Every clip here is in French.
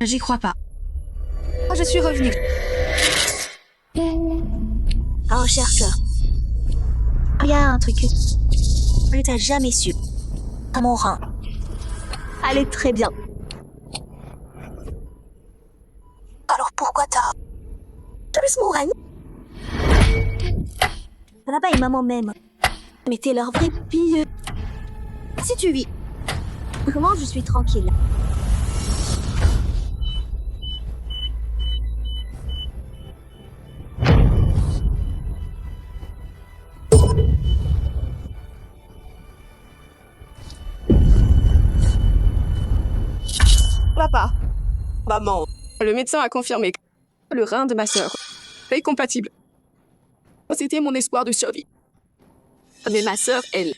J'y crois pas. Je suis revenue. Oh, chère sœur. Il y a un truc que je t'ai jamais su. À mon rein. Allez très bien. Alors pourquoi t'as baissé mon rein? Là-bas et maman même. Mais t'es leur vraie fille. Si tu vis. Comment je suis tranquille. Papa. Maman. Le médecin a confirmé que le rein de ma sœur est compatible. C'était mon espoir de survie. Mais ma sœur, elle...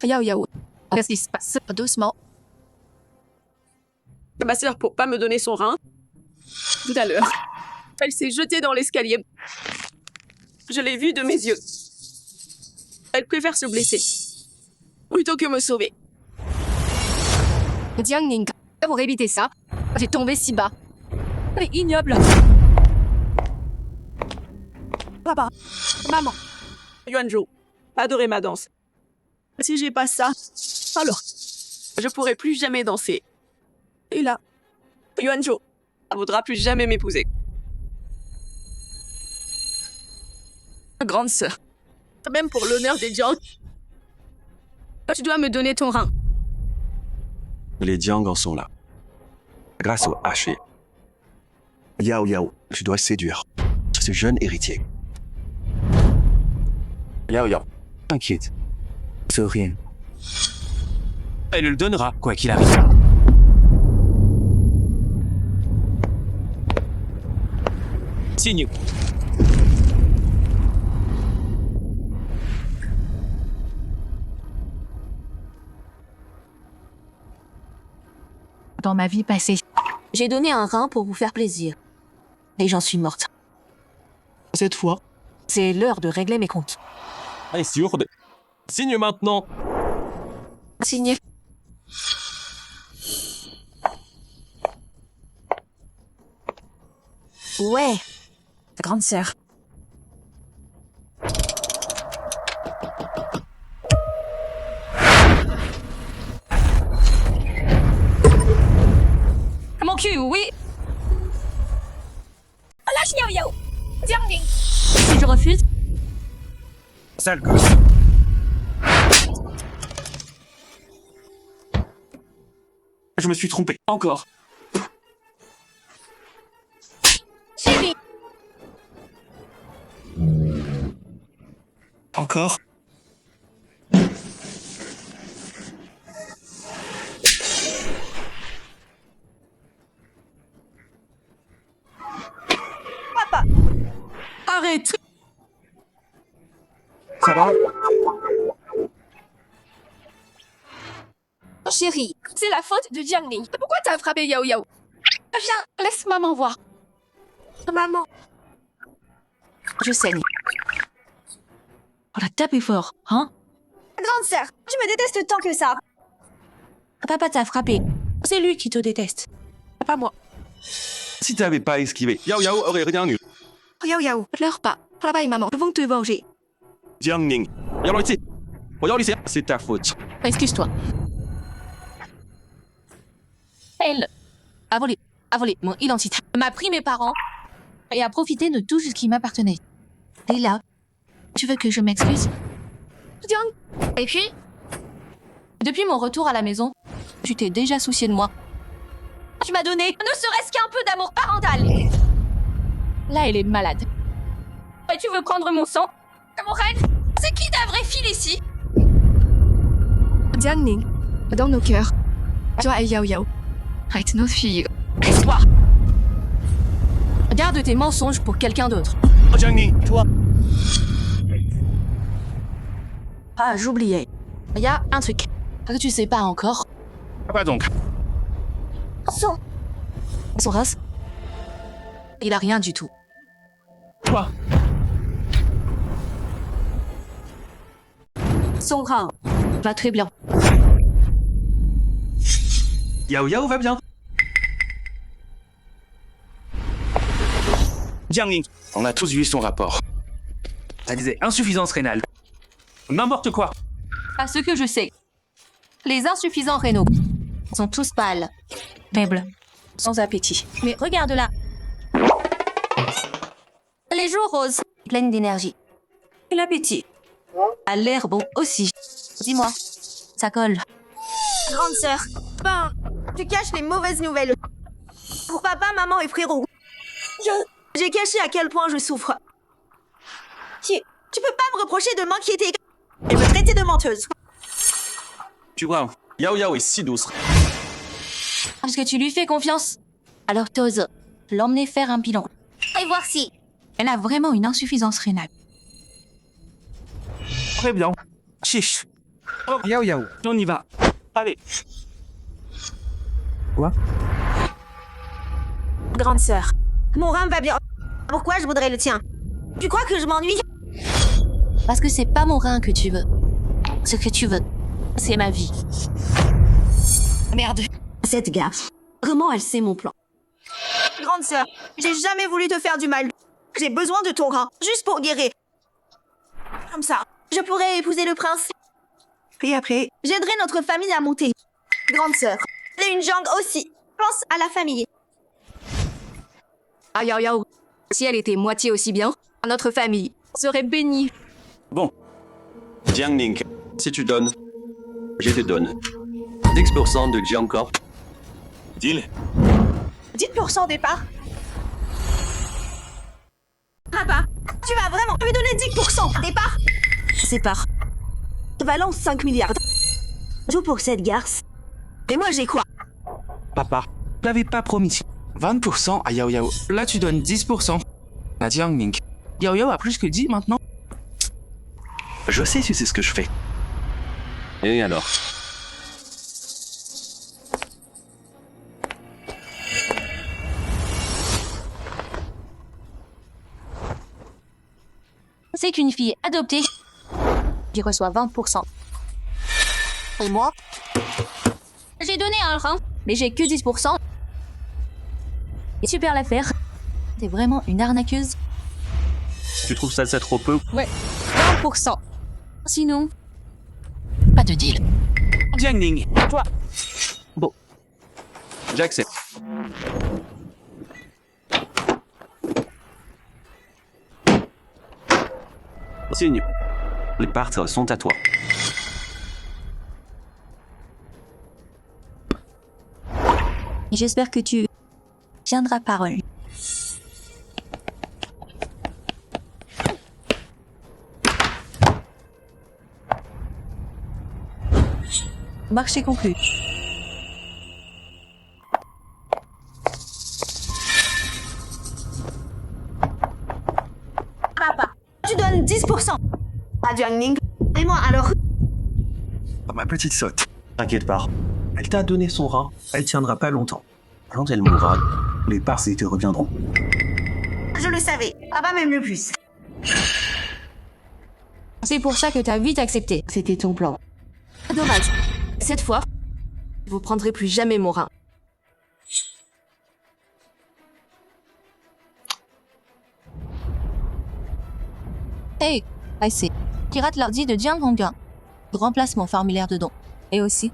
Yao Yao. Qu'est-ce qui se passe? Doucement. Ma sœur, pour pas me donner son rein, tout à l'heure, elle s'est jetée dans l'escalier. Je l'ai vue de mes yeux. Elle préfère se blesser plutôt que me sauver. Jiang Ning, pour éviter ça, j'ai tombé si bas. C'est ignoble. Papa, maman, Yuanzhou, adorez ma danse. Si j'ai pas ça, alors je pourrai plus jamais danser. Et là, Yuanzhou ne voudra plus jamais m'épouser. Grande sœur, même pour l'honneur des Jiang, tu dois me donner ton rein. Les Jiang en sont là. Grâce au haché. Yao Yao, tu dois séduire ce jeune héritier. Yao Yao, t'inquiète. C'est rien. Elle le donnera, quoi qu'il arrive. Signe. Dans ma vie passée, J'ai donné un rein pour vous faire plaisir. Et j'en suis morte. Cette fois, C'est l'heure de régler mes comptes. elle est sourde. Signe maintenant. Signé. Ouais. grande sœur. Mon cul, oui. Lâche Yao Yao. Jiang Ning. Si je refuse, Sale gosse. Je me suis trompé. Encore. Chérie. Encore. Arrête! Ça va? chérie, c'est la faute de Jiang Ning. Pourquoi t'as frappé Yao Yao? Viens, laisse maman voir. Maman. Je saigne. On l'a tapé fort, hein? Grande sœur, tu me détestes tant que ça. Papa t'a frappé. C'est lui qui te déteste. Pas moi. Si t'avais pas esquivé, Yao Yao aurait rien eu. Yao Yao, pleure pas. Papa et maman vont te venger. Jiang Ning, regarde ici. Regarde ici, c'est ta faute. Excuse-toi. Elle a volé mon identité, m'a pris mes parents et a profité de tout ce qui m'appartenait. Et là, tu veux que je m'excuse? Jiang. Et puis, depuis mon retour à la maison, tu t'es déjà soucié de moi. Tu m'as donné ne serait-ce qu'un peu d'amour parental. Là, elle est malade. Et tu veux prendre mon sang? Mon reine, c'est qui ta vraie fille ici? Jiang Ning, dans nos cœurs, toi et Yao Yao, arrête nos filles. Laisse-toi. Garde tes mensonges pour quelqu'un d'autre. Oh, Jiang Ning, toi. Ah, j'oubliais. Il y a un truc que tu sais pas encore. Pas donc. Son race, il a rien du tout. Toi. Son rein va très bien. Yao Yao va bien. Jiang Ling, on a tous vu son rapport. Ça disait insuffisance rénale. N'importe quoi. À ce que je sais, les insuffisants rénaux sont tous pâles, faibles, sans appétit. Mais regarde là. Les joues roses, pleines d'énergie. Et l'appétit a l'air bon aussi. Dis-moi, ça colle. Grande sœur, ben, tu caches les mauvaises nouvelles. Pour papa, maman et frérot. J'ai caché à quel point je souffre. Tu peux pas me reprocher de m'inquiéter et me traiter de menteuse. Tu vois, Yao Yao est si douce. Parce que tu lui fais confiance. Alors t'oses l'emmener faire un bilan. Et voir si elle a vraiment une insuffisance rénale. Très bien. Chiche. Oh, Yao Yao, on y va. Allez. Quoi? Grande sœur, mon rein va bien. Pourquoi je voudrais le tien? Tu crois que je m'ennuie? Parce que c'est pas mon rein que tu veux. Ce que tu veux, c'est ma vie. Merde. Cette gaffe, comment elle sait mon plan? Grande sœur, j'ai jamais voulu te faire du mal. J'ai besoin de ton rein, juste pour guérir. Comme ça, je pourrais épouser le prince. Et après, j'aiderai notre famille à monter. Grande sœur, et une Jiang aussi. Pense à la famille. Ah Yao Yao, si elle était moitié aussi bien, notre famille serait bénie. Bon. Jiang Ning, si tu donnes, je te donne 10% de Jiang Corp. Deal. 10% des parts. Papa, tu vas vraiment me donner 10% des parts? Ces parts valent 5 milliards. Joue pour cette garce. Et moi j'ai quoi? Papa, tu l'avais pas promis. 20% à Yao Yao. Là, tu donnes 10% à Jiang Ling. Yao Yao a plus que 10 maintenant. Je sais si c'est ce que je fais. Et alors? C'est qu'une fille adoptée qui reçoit 20%. Et moi, j'ai donné un rein, mais j'ai que 10%. Et super l'affaire. T'es vraiment une arnaqueuse. Tu trouves ça trop peu? Ouais, 20%. Sinon, pas de deal. Jiang Ling, toi. Bon. J'accepte. Signe. Les parts sont à toi. Et j'espère que tu tiendras parole. Marché conclu. Papa, tu donnes 10% à Jiang Ning. Et moi alors? Ma petite sotte. T'inquiète pas. Elle t'a donné son rein. Elle tiendra pas longtemps. Quand elle mourra, les parts te reviendront. Je le savais. Papa m'aime le plus. C'est pour ça que t'as vite accepté. C'était ton plan. Dommage. Cette fois, vous prendrez plus jamais mon rein. Hey, c'est pirate l'ordi de Jiang Hongguang. Remplace mon formulaire de don. Et aussi,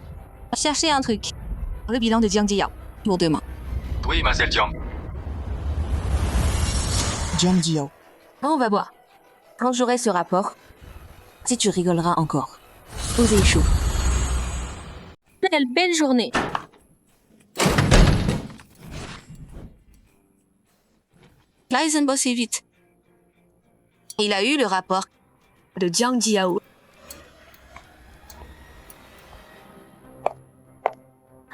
cherchez un truc. Le bilan de Jiang Jia pour demain. Oui, Mademoiselle Jiang. Jiang Jiao. On va voir. Quand j'aurai ce rapport, si tu rigoleras encore. Osez chaud. Quelle belle journée. Là, ils ont bossé vite. Il a eu le rapport de Jiang Jiao.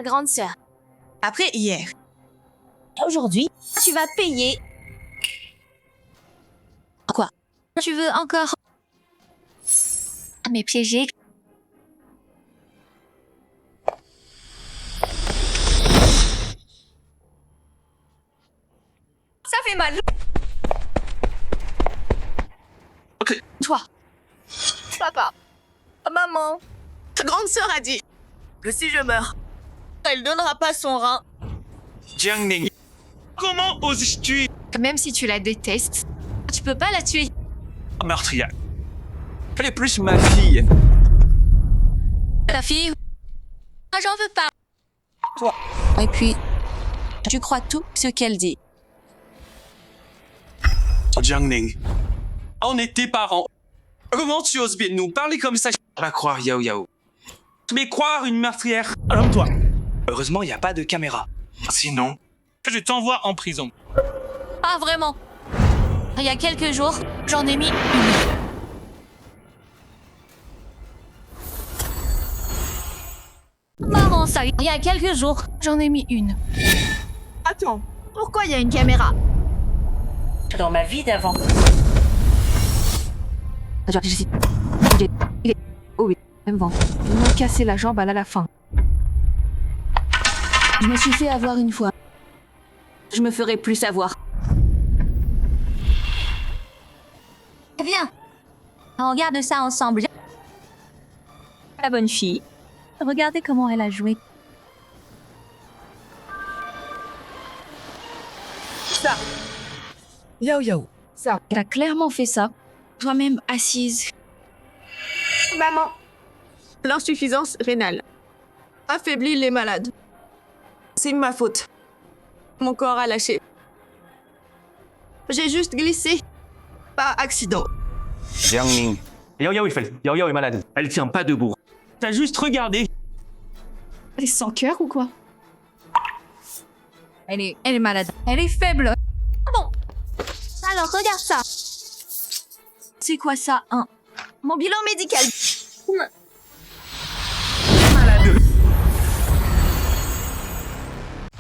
Grande sœur, après hier, aujourd'hui, tu vas payer. Quoi? Tu veux encore me piéger? Ça fait mal. Toi. Papa, maman, ta grande sœur a dit que si je meurs, Elle donnera pas son rein. Jiang Ning, comment oses-tu Même si tu la détestes, tu peux pas la tuer. meurtrière? Elle est plus ma fille. Ta fille. Ah, j'en veux pas. Toi. Et puis, tu crois tout ce qu'elle dit. Jiang Ning, On est tes parents. Comment tu oses bien nous parler comme ça? Pas croire Yao Yao. Mais croire une meurtrière. Calme-toi. Heureusement, il n'y a pas de caméra. sinon, Je t'envoie en prison. Ah, vraiment. Il y a quelques jours, j'en ai mis une. Marrant ça. Il y a quelques jours, j'en ai mis une. Attends, pourquoi il y a une caméra? Dans ma vie d'avant. Oh oui, même vent. Ils m'ont cassé la jambe à la fin. Je me suis fait avoir une fois. Je me ferai plus avoir. Viens. On regarde ça ensemble. La bonne fille. Regardez comment elle a joué. Ça. Yao Yao. Ça. Elle a clairement fait ça. Toi-même assise. Maman. L'insuffisance rénale affaiblit les malades. C'est ma faute. Mon corps a lâché. J'ai juste glissé. Par accident. Jiang Ning. Yao Yao est malade. Elle tient pas debout. T'as juste regardé. Elle est sans cœur ou quoi? Elle est malade. Elle est faible. Bon. Alors regarde ça. C'est quoi ça, hein? Mon bilan médical.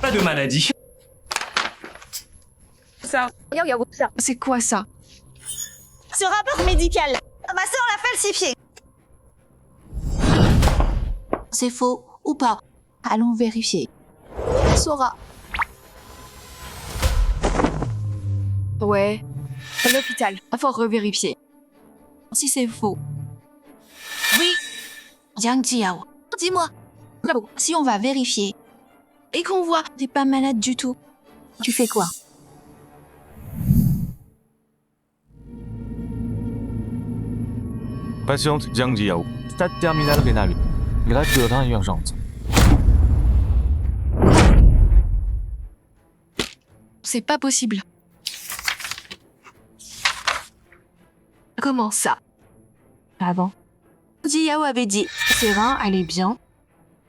Pas de maladie. Ça. C'est quoi ça? Ce rapport médical. Ma sœur l'a falsifié. C'est faux ou pas? Allons vérifier. Sora. Ouais. À l'hôpital. Il faut revérifier. Si c'est faux. Oui. Jiang Jiao. Dis-moi. Si on va vérifier et qu'on voit que t'es pas malade du tout, tu fais quoi? Patiente Jiang Jiao, stade terminal rénal. Greffe de rein urgente. C'est pas possible. Comment ça? Avant. Jiao avait dit ses reins allaient bien.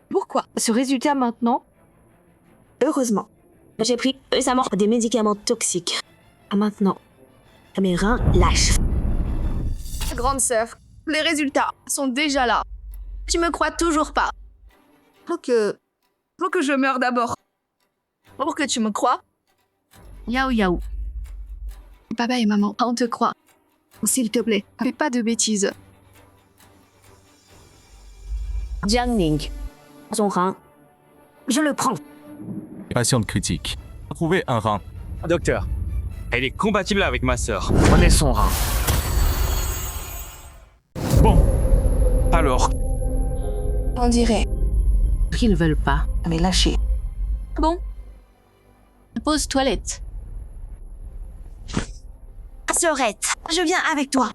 Pourquoi ce résultat maintenant? Heureusement, j'ai pris récemment des médicaments toxiques. Maintenant, mes reins lâchent. Grande sœur, les résultats sont déjà là. Tu me crois toujours pas. Faut que je meure d'abord. Pour que tu me crois. Yao Yao. Papa et maman, on te croit. S'il te plaît, fais pas de bêtises. Jiang Ning, son rein, je le prends. Patiente critique. Trouver un rein. Docteur, elle est compatible avec ma sœur. Prenez son rein. Bon. Alors, On dirait. Qu'ils veulent pas, mais lâchez. Bon. Pause toilette. Sœurette, je viens avec toi.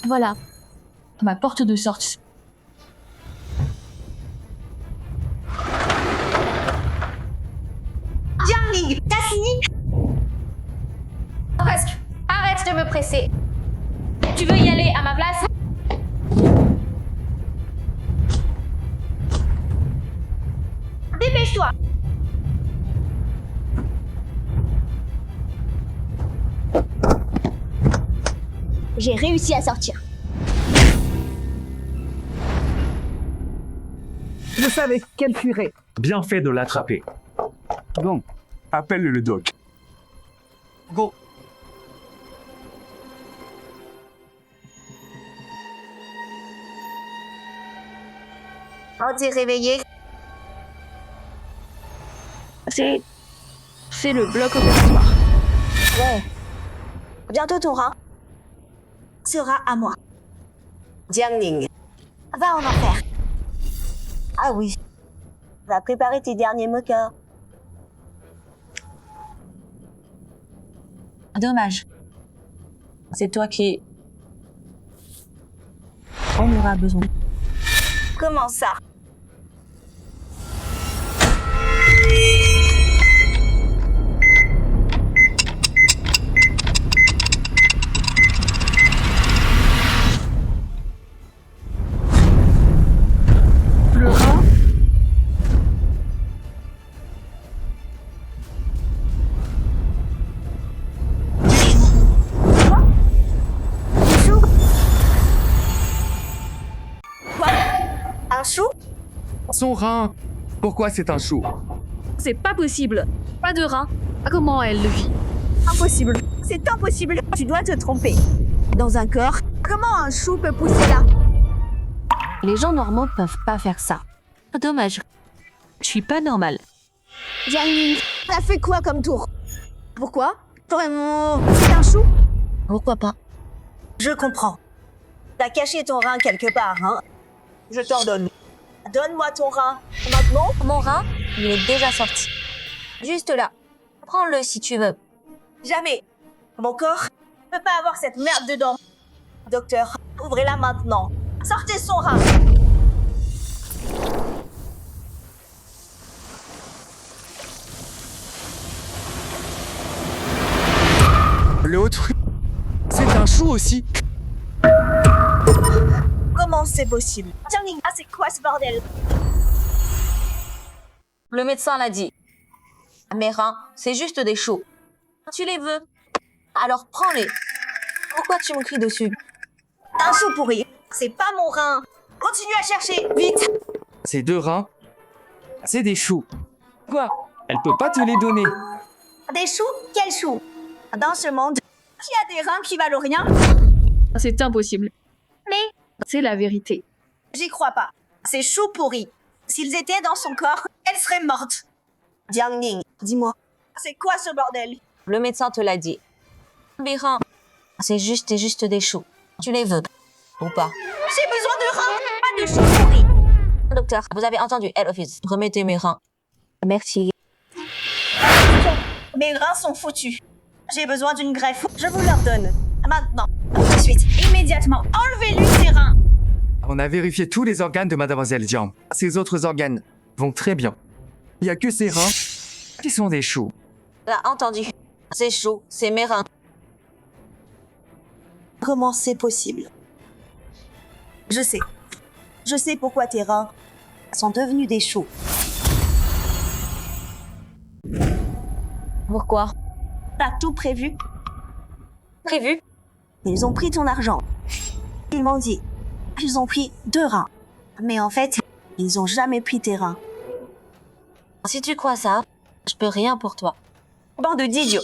Voilà. Ma porte de sortie. Jiang Ning, t'as fini? Presque. Arrête de me presser. Tu veux y aller à ma place? Dépêche-toi. J'ai réussi à sortir. Je savais qu'elle fuirait. Bien fait de l'attraper. bon, appelle le doc. Go. On t'est réveillé. C'est le bloc opératoire. Ouais. Bientôt ton rein sera à moi. Jiangning, va en enfer. Ah oui. Va préparer tes derniers moqueurs. Dommage. C'est toi qui... On aura besoin. Comment ça? Le rein. Un chou? Son rein. Pourquoi c'est un chou? C'est pas possible. Pas de rein. Comment elle le vit? Impossible. C'est impossible. Tu dois te tromper. Dans un corps, comment un chou peut pousser là? Les gens normaux peuvent pas faire ça. Dommage. Je suis pas normale. Jiangning, t'as fait quoi comme tour? Pourquoi? Vraiment? C'est un chou? Pourquoi pas? Je comprends. T'as caché ton rein quelque part, hein? Je t'en donne. Donne-moi ton rein. Maintenant? Mon rein, il est déjà sorti. Juste là. Prends-le si tu veux. Jamais. Mon corps ne peut pas avoir cette merde dedans. Docteur, ouvrez-la maintenant. Sortez son rein. L'autre, c'est un chou aussi. Comment c'est possible? Jiangning, ah c'est quoi ce bordel? Le médecin l'a dit. Mes reins, c'est juste des choux. Tu les veux? Alors prends-les. Pourquoi tu me cries dessus? Un chou pourri. C'est pas mon rein. Continue à chercher, vite. Ces deux reins, c'est des choux. Quoi? Elle peut pas te les donner. Des choux? Quels choux? Dans ce monde, qui a des reins qui valent rien? C'est impossible. Mais C'est la vérité. j'y crois pas. Ces choux pourris. S'ils étaient dans son corps, elle serait morte. Jiangning, dis-moi, c'est quoi ce bordel? Le médecin te l'a dit. Mes reins, c'est juste des choux. Tu les veux ou pas? J'ai besoin de reins, pas de choux pourris. Docteur, vous avez entendu, head office. Remettez mes reins. Merci. Mes reins sont foutus. J'ai besoin d'une greffe. Je vous l'ordonne. Maintenant. Tout de suite. Immédiatement. Enlevez-lui ses reins. On a vérifié tous les organes de Mademoiselle Jiang. Ses autres organes vont très bien. Il y a que ses reins qui sont des choux. T'as entendu. C'est chaud, c'est mes reins. Comment c'est possible? Je sais. Je sais pourquoi tes reins sont devenus des choux. Pourquoi? T'as tout prévu? Prévu? Ils ont pris ton argent. Ils m'ont dit. Ils ont pris 2 reins. Mais en fait, ils ont jamais pris tes reins. Si tu crois ça, je peux rien pour toi. Bande d'idiots.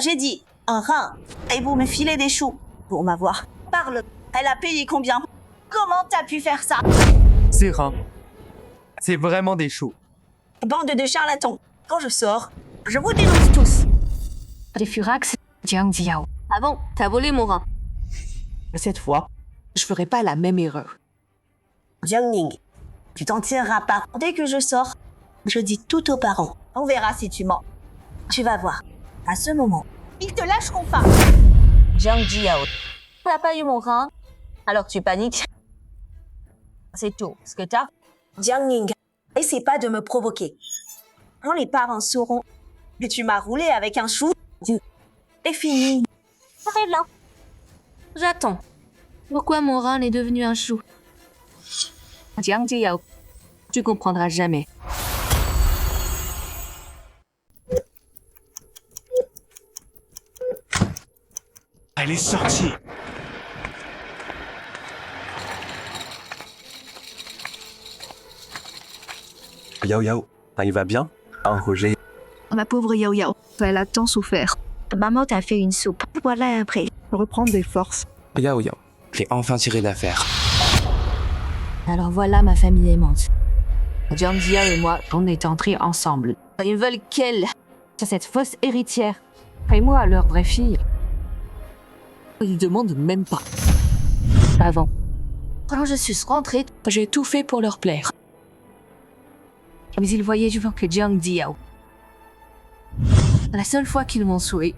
J'ai dit un rein. Et vous me filez des choux. Pour m'avoir. Parle. Elle a payé combien? Comment t'as pu faire ça? Ses reins, c'est vraiment des choux. Bande de charlatans. Quand je sors, je vous dénonce tous. Les Furax, Jiang Jiao. Ah bon, t'as volé mon rein. Cette fois, je ferai pas la même erreur. Jiangning, tu t'en tireras pas. Dès que je sors, je dis tout aux parents. On verra si tu mens. Tu vas voir. À ce moment, ils te lâcheront pas. Jiang Jiao. T'as pas eu mon rein, alors tu paniques. C'est tout ce que t'as. Jiangning, essaie pas de me provoquer. Quand les parents sauront que tu m'as roulé avec un chou, c'est fini. Très bien. J'attends. Pourquoi mon rein est devenu un chou? Jiang Jiao, tu comprendras jamais. Elle est sortie. Yao Yao, il va bien? Ah, Roger. Ma pauvre Yao Yao, elle a tant souffert. Maman t'a fait une soupe. Voilà après. Reprendre des forces. Yao Yao, j'ai enfin tiré d'affaire. Alors voilà ma famille aimante. Jiang Jiao et moi, on est entrés ensemble. Ils veulent qu'elle cette fausse héritière. Et moi, leur vraie fille. Ils demandent même pas. Avant. Quand je suis rentrée, J'ai tout fait pour leur plaire. mais ils voyaient souvent que Jiang Diao. La seule fois qu'ils m'ont souhaité,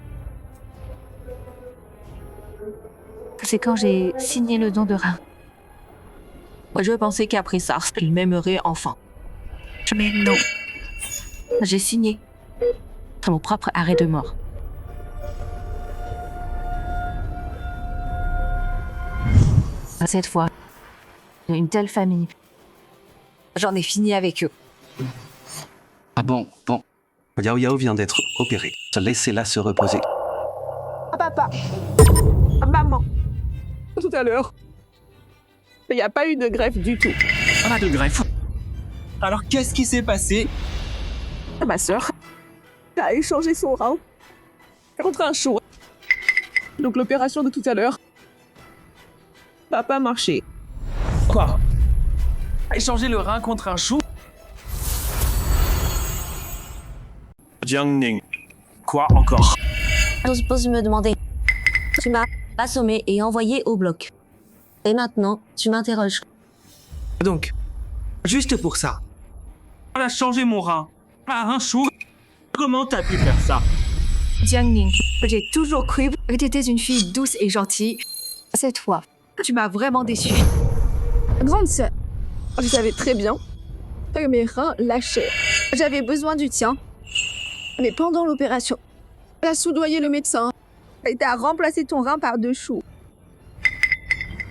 c'est quand j'ai signé le don de rein. Je pensais qu'après ça, ils m'aimeraient enfin. Mais non. J'ai signé. C'est mon propre arrêt de mort. Cette fois, une telle famille. J'en ai fini avec eux. Ah bon, bon. Yao Yao vient d'être opérée. Laissez-la se reposer. Papa. Maman. Tout à l'heure. Il n'y a pas eu de greffe du tout. Pas de greffe. Alors qu'est-ce qui s'est passé? Ma sœur a échangé son rein contre un chou. Donc l'opération de tout à l'heure n'a pas marché. Quoi? Échanger le rein contre un chou? Jiang Ning. Quoi encore? Je suppose me demander. Tu m'as assommé et envoyé au bloc. Et maintenant, tu m'interroges. Donc, juste pour ça. Elle a changé mon rein. Ah, un chou? Comment t'as pu faire ça? Jiang Ning, j'ai toujours cru que tu étais une fille douce et gentille. Cette fois, tu m'as vraiment déçue. Grande sœur, je savais très bien que mes reins lâchaient. J'avais besoin du tien. Mais pendant l'opération, elle a soudoyé le médecin et t'as remplacé ton rein par 2 choux.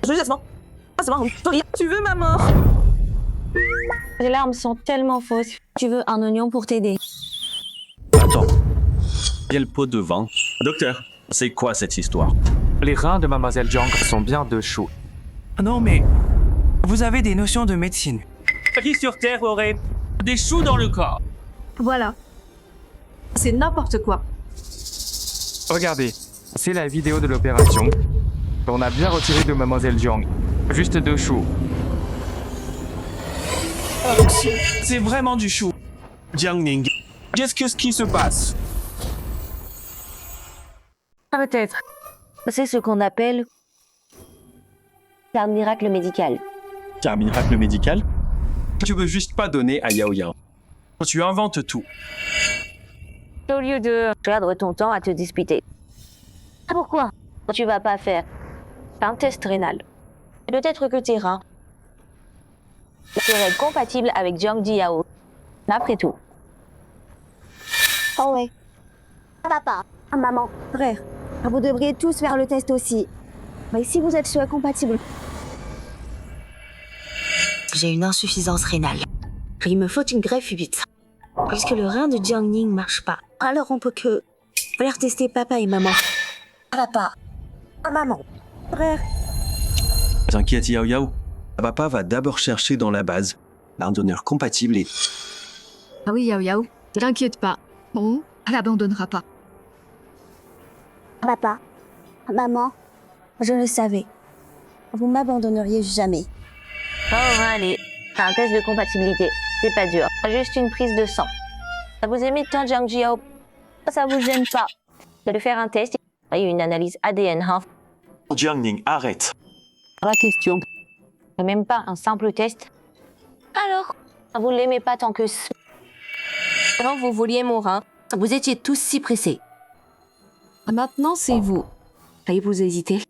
Tu veux ma mort? Les larmes sont tellement fausses. Tu veux un oignon pour t'aider. Attends. Quel pot de vin? Docteur, c'est quoi cette histoire? Les reins de Mademoiselle Jiang sont bien de chou. Non mais, vous avez des notions de médecine. Qui sur Terre aurait des choux dans le corps? Voilà. C'est n'importe quoi. Regardez, c'est la vidéo de l'opération. On a bien retiré de Mademoiselle Jiang. Juste 2 choux. C'est vraiment du chou. Jiang Ning. Qu'est-ce qui se passe? Peut-être. C'est ce qu'on appelle un miracle médical. C'est un miracle médical? Tu veux juste pas donner à Yao Yao. Tu inventes tout. Au lieu de perdre ton temps à te disputer. Pourquoi tu vas pas faire un test rénal? Peut-être que tes reins seraient compatibles avec Jiang Diao. Après tout. Oh ouais. Papa, maman, frère, vous devriez tous faire le test aussi. Mais si vous êtes compatibles. J'ai une insuffisance rénale. Il me faut une greffe vite. Puisque le rein de Jiang Ning marche pas. Alors on peut que faire tester papa et maman. Papa, maman, frère. T'inquiète Yao Yao. Papa va d'abord chercher dans la base un donneur compatible et... Ah oui, Yao Yao, ne t'inquiète pas. Bon, elle n'abandonnera pas. Papa, maman, je le savais. Vous m'abandonneriez jamais. Oh, allez. C'est un test de compatibilité. C'est pas dur. Juste une prise de sang. Ça vous aimez tant Jiang Jiao? Ça vous gêne pas de faire un test et une analyse ADN, hein? Jiang Ning, arrête. La question. Même pas un simple test. Alors, vous l'aimez pas tant que ça. Quand vous vouliez mon rein, vous étiez tous si pressés. Maintenant, c'est vous. Et vous hésitez.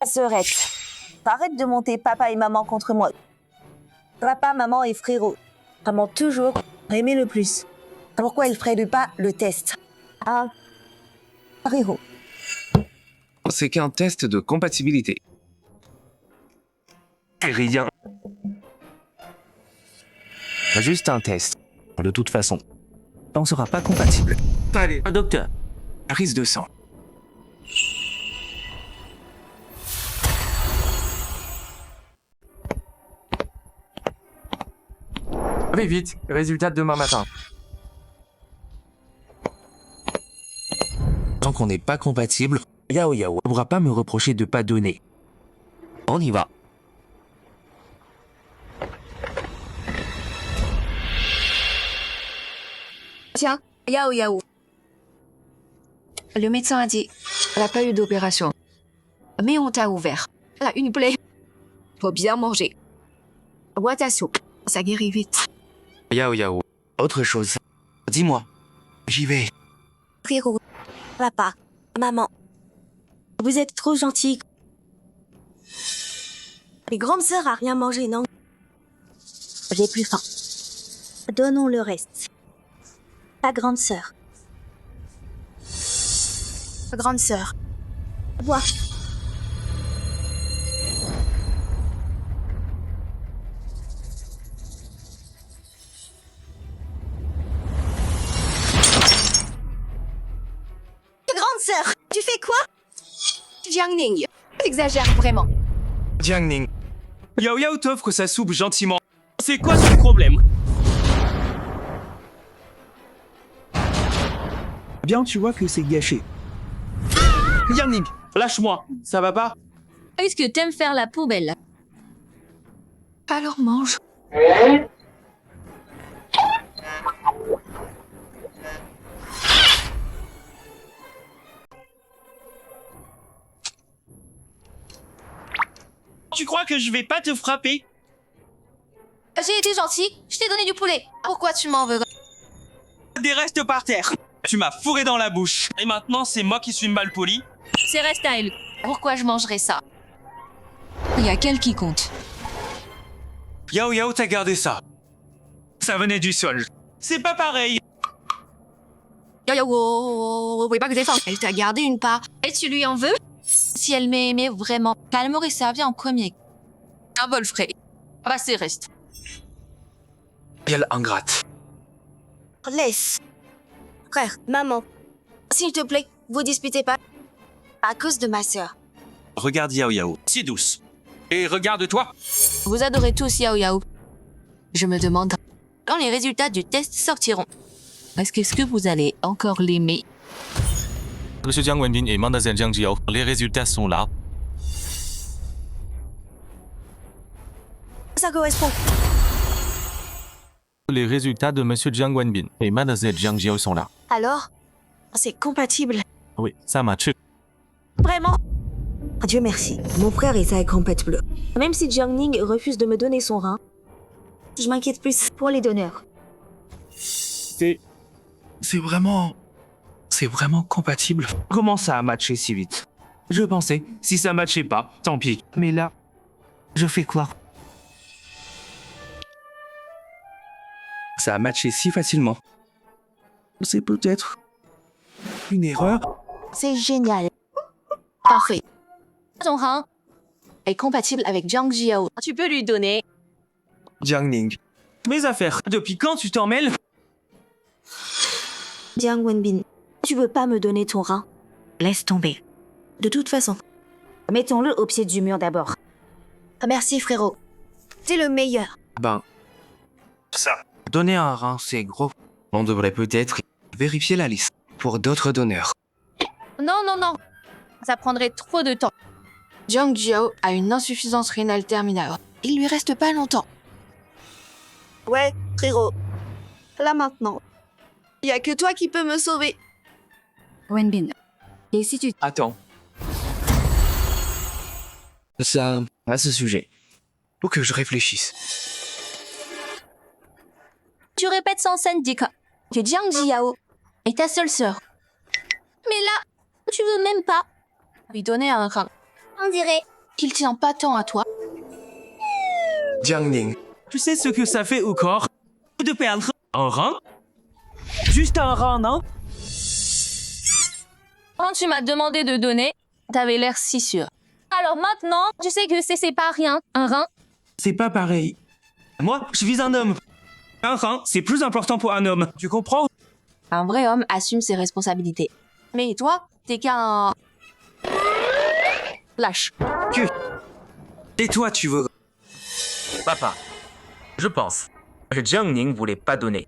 Serette, arrête de monter papa et maman contre moi. Papa, maman et frérot. Vraiment toujours aimer le plus. Pourquoi ils feraient pas le test? Ah, frérot. C'est qu'un test de compatibilité. Rien. Juste un test. De toute façon, on sera pas compatible. Allez, docteur. Prise de sang. Allez vite, résultat demain matin. Tant qu'on n'est pas compatible, Yao Yao ne pourra pas me reprocher de pas donner. On y va. Tiens, Yao Yao. Le médecin a dit, elle n'a pas eu d'opération. Mais on t'a ouvert. Elle a une plaie. Faut bien manger. Bois ta soupe. Ça guérit vite. Yao Yao. Autre chose. Dis-moi. J'y vais. Frérot, papa, maman, vous êtes trop gentils. Les grandes sœurs a rien mangé, non? J'ai plus faim. Donnons le reste. Ta grande sœur. Grande sœur. Bois. Grande sœur, tu fais quoi? Jiangning, t'exagères vraiment. Jiangning, Yao Yao t'offre sa soupe gentiment. C'est quoi ton problème? Bien, tu vois que c'est gâché. Jiangning, lâche-moi, ça va pas? Est-ce que t'aimes faire la poubelle? Alors mange. Tu crois que je vais pas te frapper? J'ai été gentille, je t'ai donné du poulet. Pourquoi tu m'en veux? Des restes par terre. Tu m'as fourré dans la bouche. Et maintenant, c'est moi qui suis mal poli. C'est reste à elle. Pourquoi je mangerais ça? Il y a quel qui compte? Yao Yao t'a gardé ça. Ça venait du sol. C'est pas pareil. Yao Yao, oui, pas que défendre. Elle t'a gardé une part. Et tu lui en veux? Si elle m'aimait vraiment, elle m'aurait servi en premier. Un bol frais. Ah bah c'est reste. Quelle ingrate. Laisse. Frère, maman, s'il te plaît, vous disputez pas. À cause de ma sœur. Regarde Yao Yao. Si douce. Et regarde-toi. Vous adorez tous Yao Yao. Je me demande quand les résultats du test sortiront. Est-ce que vous allez encore l'aimer? Monsieur Jiang Wenbin et Mademoiselle Jiang Jiao, les résultats sont là. Ça correspond. Les résultats de Monsieur Jiang Wenbin et Mademoiselle Jiang Jiao sont là. Alors, c'est compatible. Oui, ça match. Vraiment? Dieu merci. Mon frère et ça est compatible. Même si Jiangning refuse de me donner son rein, je m'inquiète plus pour les donneurs. C'est vraiment compatible. comment ça a matché si vite? Je pensais, si ça matchait pas, tant pis. Mais là, je fais quoi? Ça a matché si facilement. C'est peut-être une erreur. C'est génial. Parfait. Ton rein est compatible avec Jiang Jiao. Tu peux lui donner. Jiangning. Mes affaires. Depuis quand tu t'en mêles? Jiang Wenbin, tu veux pas me donner ton rein? Laisse tomber. De toute façon, mettons-le au pied du mur d'abord. Merci frérot. T'es le meilleur. Ben, Ça. donner un rein, c'est gros. On devrait peut-être vérifier la liste pour d'autres donneurs. Non, non, non. Ça prendrait trop de temps. Jiang Jiao a une insuffisance rénale terminale. Il lui reste pas longtemps. Ouais, frérot. Là maintenant. Y a que toi qui peux me sauver. Wenbin, et si tu... Attends. Ça, à ce sujet, faut que je réfléchisse. Tu répètes sans scène, Dika. Que Jiang Jiao est ta seule sœur. Mais là, tu veux même pas lui donner un rein. On dirait. Qu'il tient pas tant à toi. Jiangning. Tu sais ce que ça fait au corps de perdre un rein? Juste un rein, non? Quand tu m'as demandé de donner, t'avais l'air si sûr. Alors maintenant, je sais que c'est pas rien, un rein. C'est pas pareil. Moi, je suis un homme. Un rein, c'est plus important pour un homme. Tu comprends? Un vrai homme assume ses responsabilités. Mais toi, t'es qu'un... lâche. Et toi, tu veux... Papa, je pense que Jiangning voulait pas donner.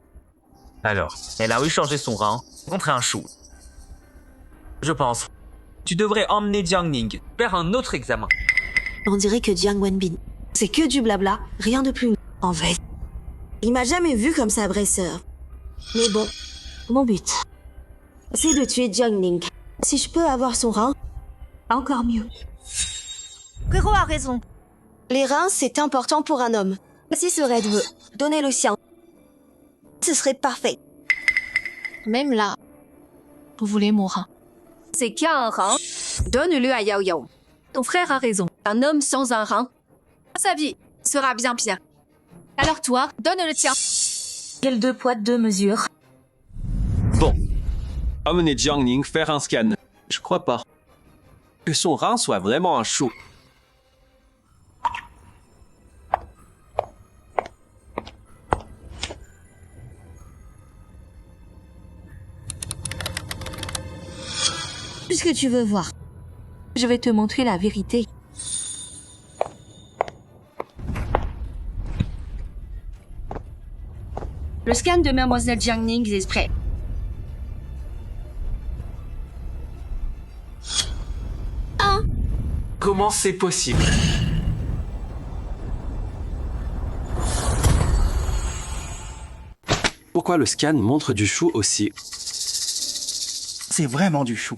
Alors, elle a échangé son rein contre un chou. Je pense, tu devrais emmener Jiangning faire un autre examen. On dirait que Jiang Wenbin, c'est que du blabla, rien de plus. En fait, il m'a jamais vu comme sa vraie sœur. Mais bon, Mon but, c'est de tuer Jiangning. Si je peux avoir son rein, encore mieux. Frérot a raison. Les reins, c'est important pour un homme. Si ce raid veut donner le sien, ce serait parfait. Même là, vous voulez mon rein. C'est qu'il y a un rein, donne-le à Yao Yao. Ton frère a raison. Un homme sans un rein, sa vie sera bien pire. Alors toi, donne le tien. Quel 2 poids 2 mesures. Bon. Emmenez Jiangning faire un scan. Je crois pas. Que son rein soit vraiment un chou. Puisque tu veux voir, je vais te montrer la vérité. Le scan de Mademoiselle Jiangning est prêt. Comment c'est possible? Pourquoi le scan montre du chou aussi? C'est vraiment du chou.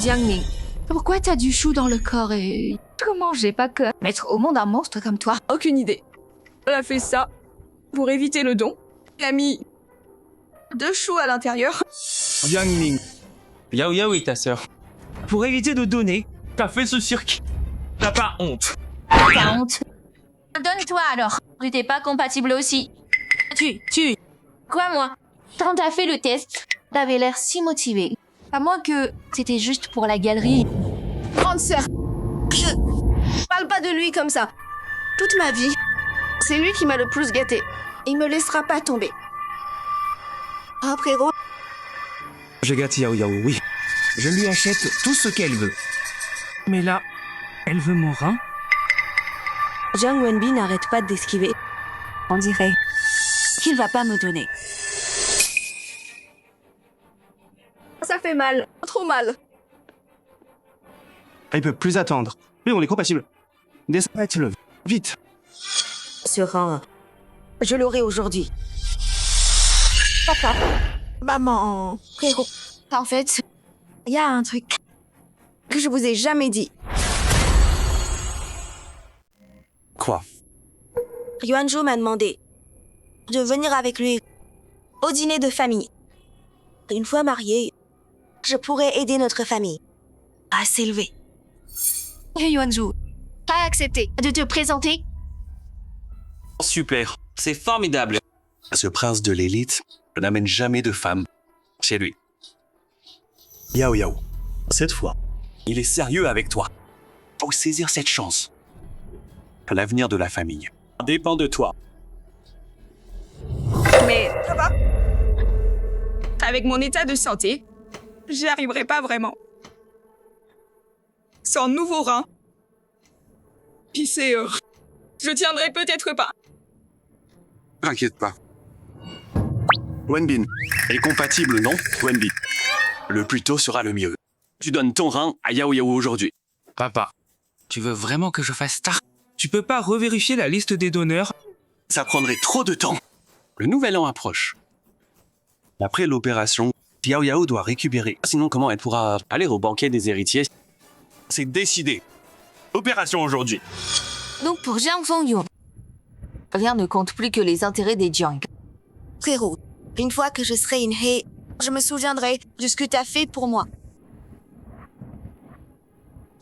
Jiangning, pourquoi t'as du chou dans le corps et... Comment j'ai pas que mettre au monde un monstre comme toi? Aucune idée. Elle a fait ça pour éviter le don. Elle a mis 2 choux à l'intérieur. Jiangning. Yao Yao est ta sœur. Pour éviter de donner, t'as fait ce cirque. T'as pas honte. T'as honte? Donne-toi alors. Tu t'es pas compatible aussi. Tu. Quoi moi? Quand t'as fait le test, t'avais l'air si motivé. À moins que c'était juste pour la galerie. Grande sœur, je parle pas de lui comme ça. Toute ma vie, c'est lui qui m'a le plus gâté. Il me laissera pas tomber. Ah, frérot. Je gâte Yao Yao, oui. Je lui achète tout ce qu'elle veut. Mais là, elle veut mon rein. Jiang Wenbi n'arrête pas d'esquiver. On dirait qu'il va pas me donner. Ça fait mal, trop mal. Elle peut plus attendre. Mais on est compatibles. Descends-le, vite. Ce rein, je l'aurai aujourd'hui. Papa, maman, frérot. En fait, il y a un truc que je vous ai jamais dit. Quoi? Yuanzhou m'a demandé de venir avec lui au dîner de famille. Une fois mariée, je pourrais aider notre famille à s'élever. Yuanzhou a accepté de te présenter. Super, c'est formidable. Ce prince de l'élite n'amène jamais de femme chez lui. Yao Yao, cette fois, il est sérieux avec toi. Faut saisir cette chance. L'avenir de la famille dépend de toi. Mais ça va. Avec mon état de santé, j'y arriverai pas vraiment. Sans nouveau rein. Puis je tiendrai peut-être pas. T'inquiète pas. Wenbin est compatible, non, Wenbi? Le plus tôt sera le mieux. Tu donnes ton rein à Yao Yao aujourd'hui. Papa, tu veux vraiment que je fasse ça? Tu peux pas revérifier la liste des donneurs? Ça prendrait trop de temps. Le nouvel an approche. Après l'opération, Yao Yao doit récupérer. Sinon, comment elle pourra aller au banquet des héritiers? C'est décidé. Opération aujourd'hui. Donc pour Jiang Fengyu, rien ne compte plus que les intérêts des Jiang. Frérot, une fois que je serai une He, je me souviendrai de ce que t'as fait pour moi.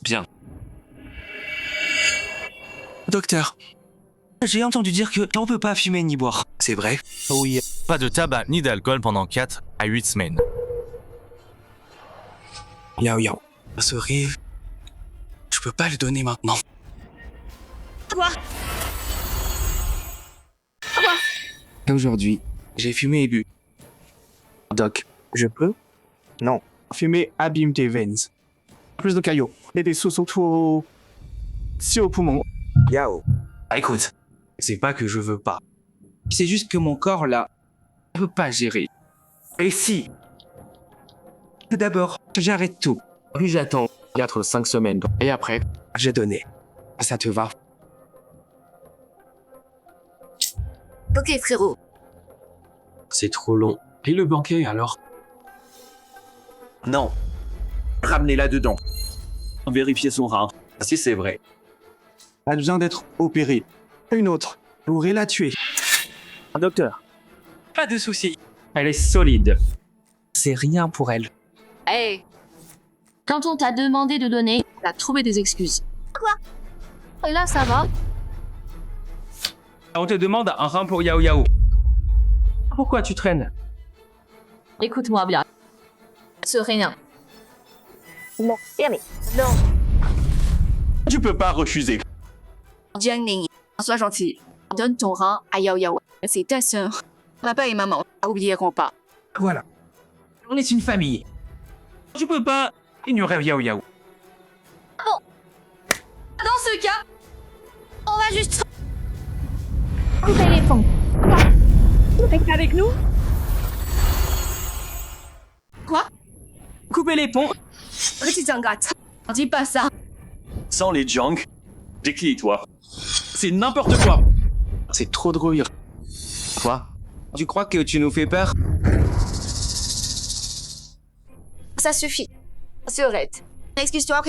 Bien. Docteur, j'ai entendu dire que on peut pas fumer ni boire. C'est vrai? Oui. Pas de tabac ni d'alcool pendant 4 à 8 semaines. Yao Yao, ce rêve, je peux pas le donner maintenant. Quoi? Aujourd'hui, j'ai fumé et bu. Doc, je peux? Non. Fumer abîme tes veines. Plus de caillots et des sous surtout au poumon. Yao. Ah, écoute, c'est pas que je veux pas. C'est juste que mon corps, là, ne peut pas gérer. Et si? D'abord, j'arrête tout. Puis j'attends 4-5 semaines. Et après, j'ai donné. Ça te va? Ok, frérot. C'est trop long. Et le banquet alors? Non. Ramenez-la dedans. Vérifiez son rang. Si c'est vrai. Elle vient d'être opérée. Une autre pourrait la tuer. Docteur, pas de soucis. Elle est solide. C'est rien pour elle. Hey, quand on t'a demandé de donner, t'as trouvé des excuses. Quoi? Et là, ça va. On te demande un rein pour Yao Yao. Pourquoi tu traînes? Écoute-moi bien. C'est rien. Non, fermez. Non. Tu peux pas refuser. Jiangning, sois gentil. Donne ton rein à Yao Yao. C'est ta sœur. Papa et maman oublieront pas. Voilà. On est une famille. Je peux pas ignorer Yao Yao. Dans ce cas, on va juste... Coupez les ponts. Reste avec nous. Quoi? Coupez les ponts. Petit ingrate. Dis pas ça. Sans les Jiang, t'es qui, toi? C'est n'importe quoi. C'est trop drôle. Quoi? Tu crois que tu nous fais peur? Ça suffit. Surette. Excuse-toi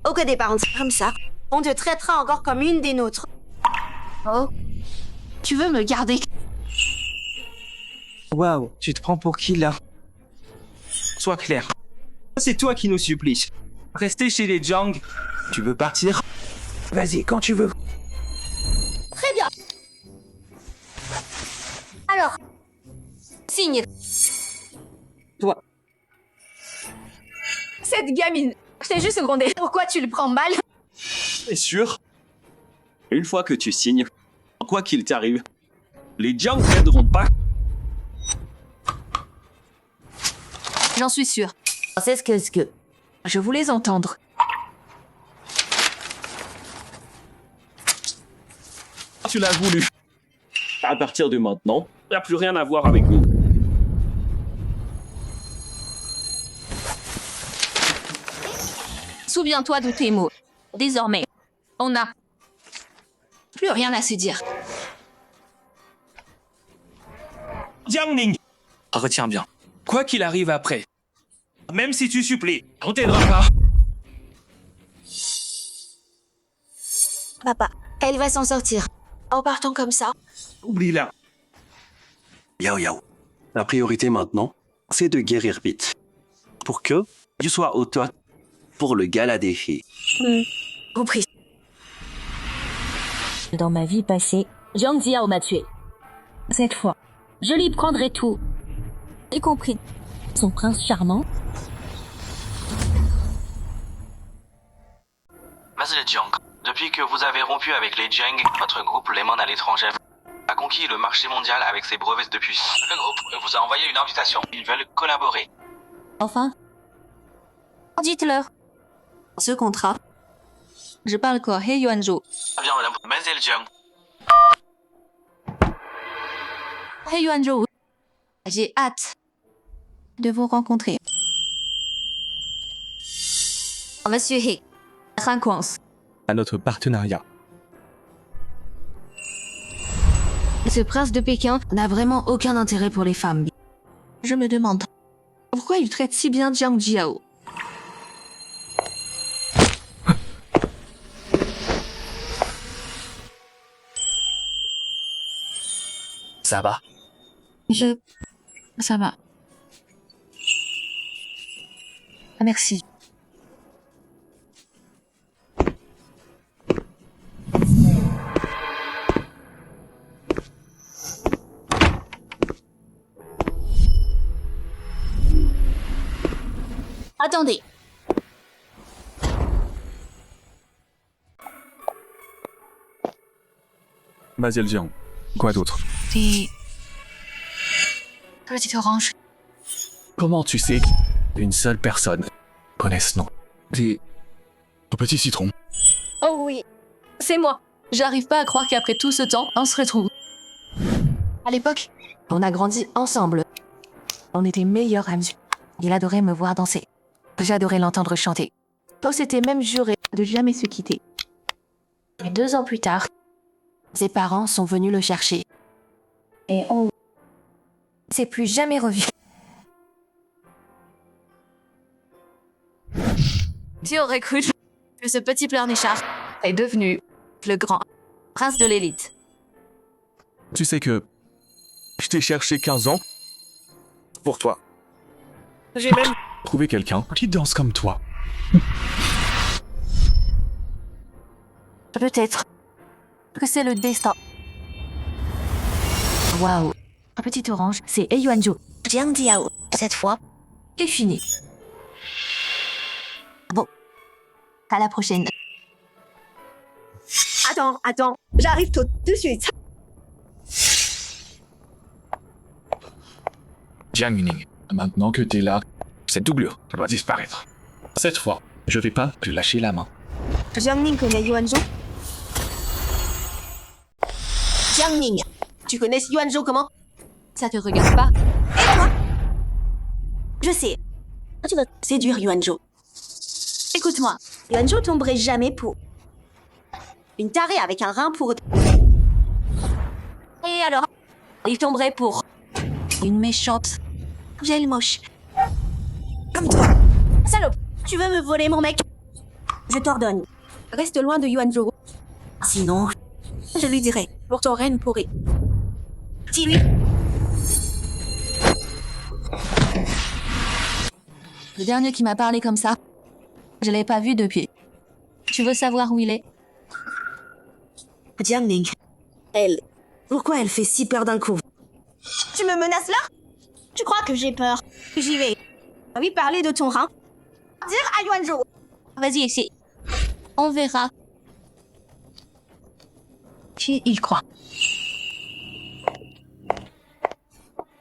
auprès des parents comme ça. On te traitera encore comme une des nôtres. Oh, tu veux me garder? Waouh, tu te prends pour qui là? Sois clair. C'est toi qui nous supplies. Rester chez les Jiang. Tu veux partir? Vas-y, quand tu veux. Très bien. Alors, signe. Toi. Cette gamine, je t'ai juste grondé. Pourquoi tu le prends mal? T'es sûr? Une fois que tu signes, quoi qu'il t'arrive, les Jiang t'aideront pas. J'en suis sûre. C'est ce que... Je voulais entendre. Tu l'as voulu. À partir de maintenant, il n'y a plus rien à voir avec nous. Souviens-toi de tes mots. Désormais, on n'a plus rien à se dire. Jiangning. Retiens bien. Quoi qu'il arrive après, même si tu supplies, on t'aidera pas. Papa, elle va s'en sortir. En partant comme ça. Oublie-la. Yao Yao, la priorité maintenant, c'est de guérir vite. Pour que tu sois au top pour le gala des filles. Compris. Dans ma vie passée, Jiang Ziao m'a tué. Cette fois, je lui prendrai tout. Y compris son prince charmant. Monsieur Jiang, depuis que vous avez rompu avec les Jiang, votre groupe Les Mondes à l'étranger a conquis le marché mondial avec ses brevets de puces. Le groupe vous a envoyé une invitation. Ils veulent collaborer. Enfin, Dites-leur. Ce contrat. Je parle quoi, He Yuanzhou. Bien, madame. Mademoiselle Jiang. He Yuanzhou. J'ai hâte de vous rencontrer. Monsieur He. Rencontre. À notre partenariat. Ce prince de Pékin n'a vraiment aucun intérêt pour les femmes. Je me demande pourquoi il traite si bien Jiang Jiao. Ça va? Ça va. Merci. Attendez. Mademoiselle Jiang, quoi d'autre? Des petites oranges. Comment tu sais qu'une seule personne connaît ce nom? Des petits citrons. Oh oui, c'est moi. J'arrive pas à croire qu'après tout ce temps, on se retrouve. À l'époque, on a grandi ensemble. On était meilleurs amis. Il adorait me voir danser. J'adorais l'entendre chanter. On s'était même juré de jamais se quitter. Mais 2 ans plus tard, ses parents sont venus le chercher. Et on s'est plus jamais revu. Qui aurait cru que ce petit pleurnichard est devenu le grand prince de l'élite? Tu sais que je t'ai cherché 15 ans pour toi. J'ai même Trouver quelqu'un qui danse comme toi. Peut-être que c'est le destin. Waouh. Un petit orange, c'est Yuanzhou. Jiang Diao. Cette fois, C'est fini. Bon. À la prochaine. Attends. J'arrive tout de suite. Jiang Ning, maintenant que t'es là, cette doublure doit disparaître. Cette fois, je vais pas te lâcher la main. Jiang Ning connaît Yuanzhou. Jiang Ning, tu connais Yuanzhou comment? Ça te regarde pas? Je sais. Tu vas séduire Yuanzhou. Écoute-moi, Yuanzhou tomberait jamais pour une tarée avec un rein pour... Et alors? Il tomberait pour une méchante gel moche. Comme toi. Salope, tu veux me voler mon mec? Je t'ordonne. Reste loin de Yuanzhou. Sinon, je lui dirai. Pour ton reine pourri. Dis-lui. Le dernier qui m'a parlé comme ça, je l'ai pas vu depuis. Tu veux savoir où il est? Jiang Ning. Elle. Pourquoi elle fait si peur d'un coup? Tu me menaces là? Tu crois que j'ai peur? J'y vais. Oui, parler de ton rein. Dire à Yuanzhou. Vas-y, essaye. On verra. Qui il croit?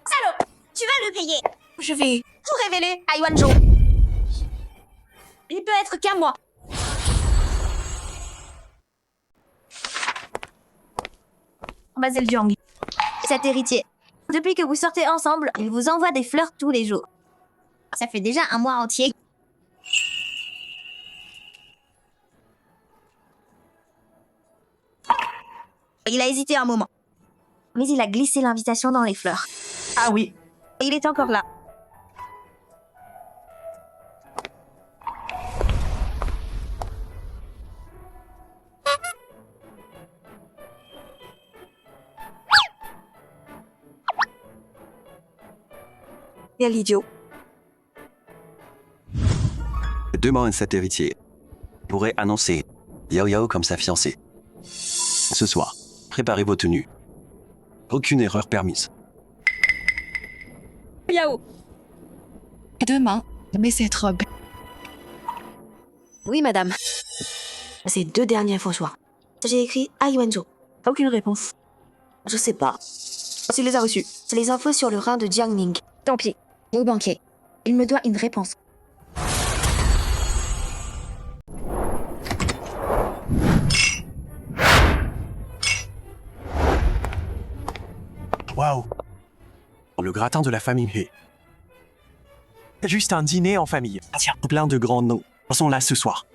Salope, tu vas le payer. Je vais. Tout révéler à Yuanzhou. Il peut être qu'à moi. Mademoiselle Jiang, cet héritier, depuis que vous sortez ensemble, il vous envoie des fleurs tous les jours. Ça fait déjà un mois entier. Il a hésité un moment, mais il a glissé l'invitation dans les fleurs. Ah oui. Et il est encore là. Quel idiot. Demain, cet héritier pourrait annoncer Yao Yao comme sa fiancée. Ce soir, préparez vos tenues. Aucune erreur permise. Yao. Demain, mets cette robe. Oui, madame. Ces 2 derniers faux soirs. J'ai écrit à Yuanzhou. Aucune réponse. Je sais pas. Tu les as reçus. C'est les infos sur le rein de Jiang Ning. Tant pis. Au banquier. Il me doit une réponse. Waouh! Le gratin de la famille He. Juste un dîner en famille. Tiens, plein de grands noms. Ils sont là ce soir.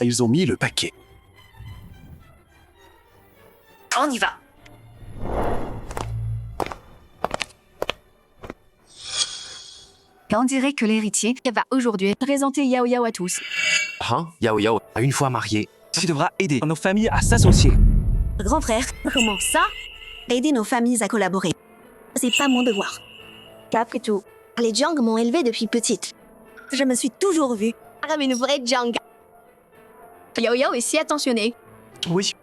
Ils ont mis le paquet. On y va. On dirait que l'héritier va aujourd'hui présenter Yao Yao à tous. Hein? Yao Yao, une fois marié, tu devras aider nos familles à s'associer. Grand frère, comment ça? Aider nos familles à collaborer. C'est pas mon devoir. Après tout, les Jiang m'ont élevée depuis petite. Je me suis toujours vue comme une vraie Jiang. Yao Yao est si attentionnée. Oui.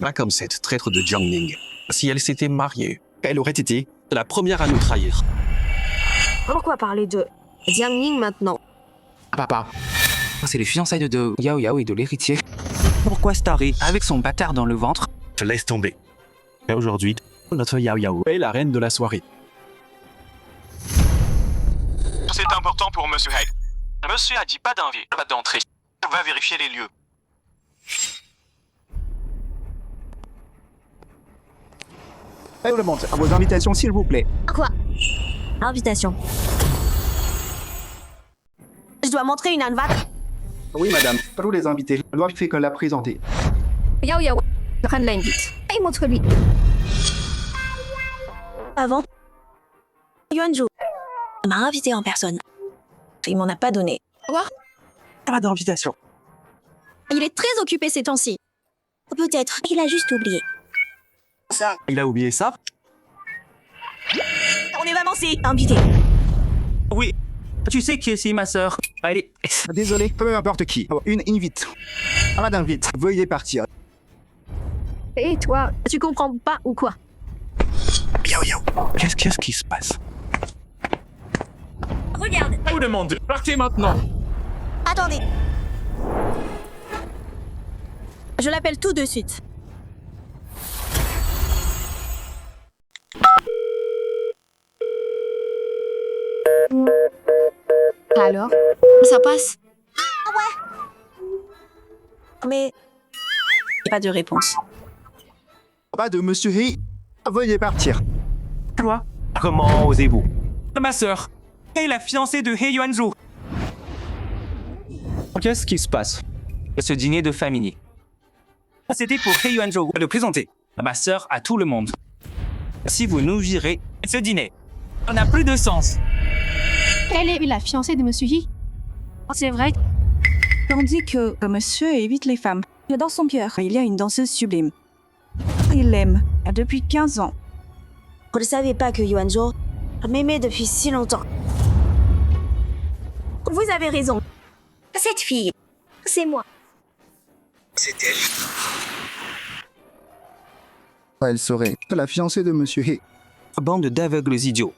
Pas comme cette traître de Jiang Ning. Si elle s'était mariée, elle aurait été la première à nous trahir. Pourquoi parler de Jiang Ning maintenant? Papa, c'est les fiançailles de Yao Yao et de l'héritier. Pourquoi se tarer avec son bâtard dans le ventre? Je laisse tomber. Et aujourd'hui, notre Yao Yao est la reine de la soirée. C'est important pour Monsieur Hay. Monsieur a dit pas d'inviter, pas d'entrée. On va vérifier les lieux. Tout le monde, à vos invitations s'il vous plaît. Quoi? Invitation. Je dois montrer une invite. Oui, madame. Tous les invités doivent faire que la présenter. Yao Yao, Ran l'invite. Et montre-lui. Avant, Yuanzhou m'a invité en personne. Il m'en a pas donné. Quoi? Pas d'invitation. Il est très occupé ces temps-ci. Peut-être qu'il a juste oublié. Ça. Il a oublié ça? On est vraiment invité. Oui. Tu sais qui est ici, ma sœur? Allez. Désolé, peu importe qui. Une invite. Pas d'invite. Veuillez partir. Et toi, tu comprends pas ou quoi? Qu'est-ce qui se passe? Regarde. Oh de mon Dieu. Partez maintenant. Attendez. Je l'appelle tout de suite. Alors, ça passe? Mais... pas de réponse. Pas de Monsieur He. Veuillez partir. Quoi? Comment osez-vous? Ma sœur. Et la fiancée de He Yuanzhu. Qu'est-ce qui se passe? Ce dîner de famille. C'était pour He Yuanzhu de présenter ma sœur à tout le monde. Si vous nous virez, ce dîner n'a plus de sens. Elle est la fiancée de Monsieur Yi. C'est vrai. On dit que monsieur évite les femmes. Dans son cœur, il y a une danseuse sublime. Il l'aime depuis 15 ans. Vous ne savez pas que Yuanzhou m'aimait depuis si longtemps. Vous avez raison. Cette fille, c'est moi. C'est elle. Elle serait la fiancée de Monsieur He. Bande d'aveugles idiots.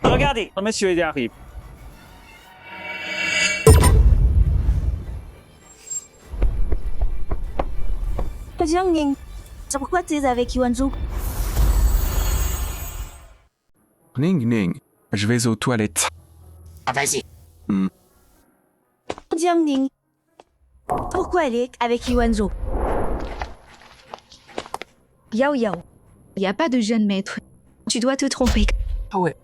Regardez, monsieur y arrive. Jiang Ning, pourquoi tu es avec Yuanzhou? Ning Ning, je vais aux toilettes. Ah, vas-y. Jiang Ning, pourquoi elle est avec Yuanzhou? Yao Yao, il n'y a pas de jeune maître. Tu dois te tromper. Ah ouais.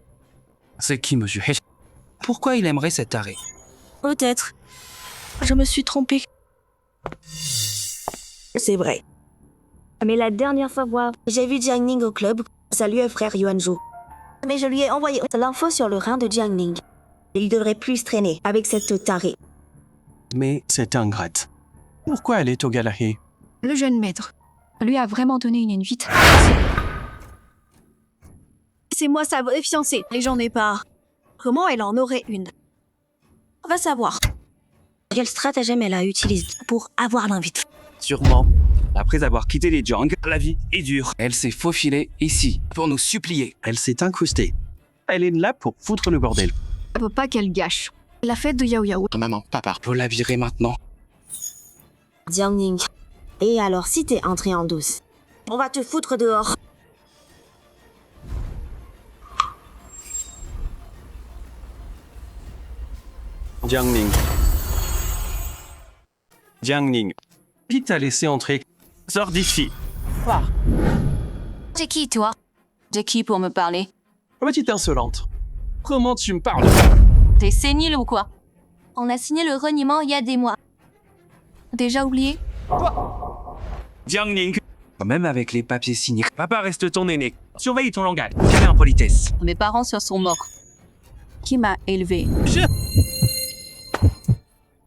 C'est qui, Monsieur He? Pourquoi il aimerait cet arrêt? Peut-être. Je me suis trompée. C'est vrai. Mais la dernière fois, j'ai vu Jiang Ning au club, saluer frère Yuanzhou. Mais je lui ai envoyé l'info sur le rein de Jiang Ning. Il devrait plus traîner avec cette tarée. Mais c'est ingrate. Pourquoi elle est au gala He? Le jeune maître lui a vraiment donné une invite. C'est moi sa vraie fiancée, et j'en ai pas. Comment elle en aurait une? On va savoir. Quel stratagème elle a utilisé pour avoir l'invite? Sûrement. Après avoir quitté les Jiang, la vie est dure. Elle s'est faufilée ici pour nous supplier. Elle s'est incrustée. Elle est là pour foutre le bordel. Il ne faut pas qu'elle gâche la fête de Yao Yao. Maman, papa, faut la virer maintenant. Jiang Ning. Et alors, si t'es entré en douce, on va te foutre dehors. Jiang Ning. Jiang Ning. Qui t'a laissé entrer? Sors d'ici. C'est qui, toi? C'est qui pour me parler? Petite insolente. Comment tu me parles? T'es sénile ou quoi? On a signé le reniement il y a des mois. Déjà oublié? Jiang Ning. Même avec les papiers signés. Papa reste ton aîné. Surveille ton langage. Fais impolitesse. Mes parents sont morts. Qui m'a élevé?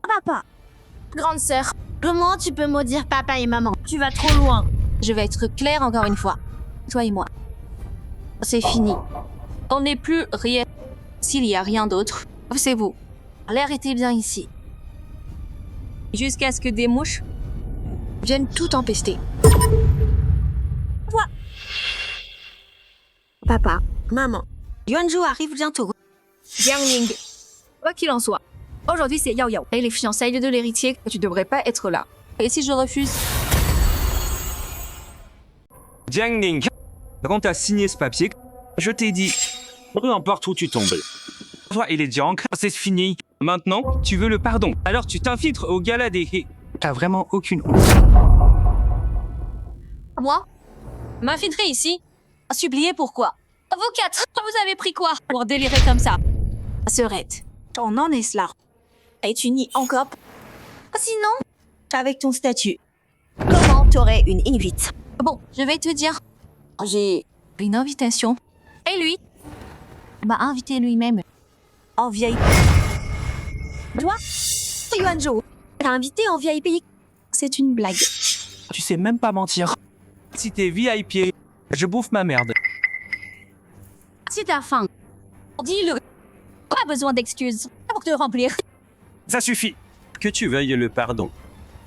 Papa. Grande sœur. Comment tu peux maudire papa et maman? Tu vas trop loin. Je vais être claire encore une fois. Toi et moi. C'est fini. On n'est plus rien. S'il y a rien d'autre, c'est vous. L'air était bien ici. Jusqu'à ce que des mouches viennent tout empester. Quoi? Papa, maman, Yuanzhou arrive bientôt. Jiang Ning. Quoi qu'il en soit, aujourd'hui c'est Yao Yao et les fiançailles de l'héritier. Tu devrais pas être là. Et si je refuse? Jiang Ning. Quand t'as signé ce papier, je t'ai dit, peu importe où tu tombes. Toi et les Jiang, c'est fini. Maintenant, tu veux le pardon. Alors tu t'infiltres au gala des He. T'as vraiment aucune honte. Moi? M'infiltrer ici? Supplier pourquoi? Vous quatre, vous avez pris quoi pour délirer comme ça? Serette, on en est là. Et tu nies encore? Sinon, avec ton statut, comment t'aurais une invite? Bon, je vais te dire. J'ai une invitation. Et lui? m'a invité lui-même. En VIP. Toi, Yuanzhou, t'as invité en VIP. C'est une blague. Tu sais même pas mentir. Si t'es VIP, je bouffe ma merde. Si t'as faim, dis-le. Pas besoin d'excuses pour te remplir. Ça suffit. Que tu veuilles le pardon.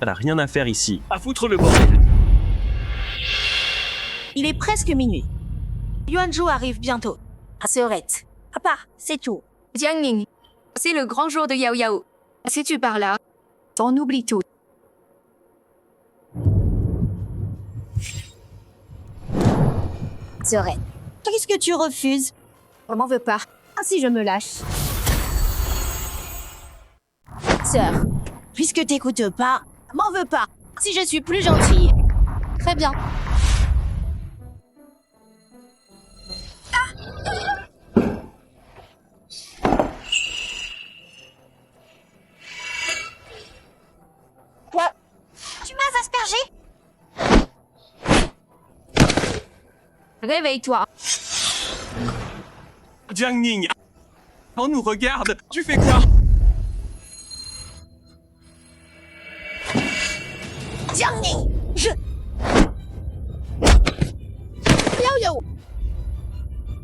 Ça n'a rien à faire ici. À foutre le bordel. Il est presque minuit. Yuanzhou arrive bientôt. Sœurette. Papa, c'est tout. Jiangning, c'est le grand jour de Yao Yao. Si tu pars là, on oublie tout. Sœurette. Qu'est-ce que tu refuses? On m'en veut pas. Si je me lâche. Sœur, puisque t'écoutes pas, m'en veux pas. Si je suis plus gentille. Très bien. Quoi? Tu m'as aspergé? Réveille-toi. Jiangning, on nous regarde. Tu fais quoi? Jiangning, Yao Yao.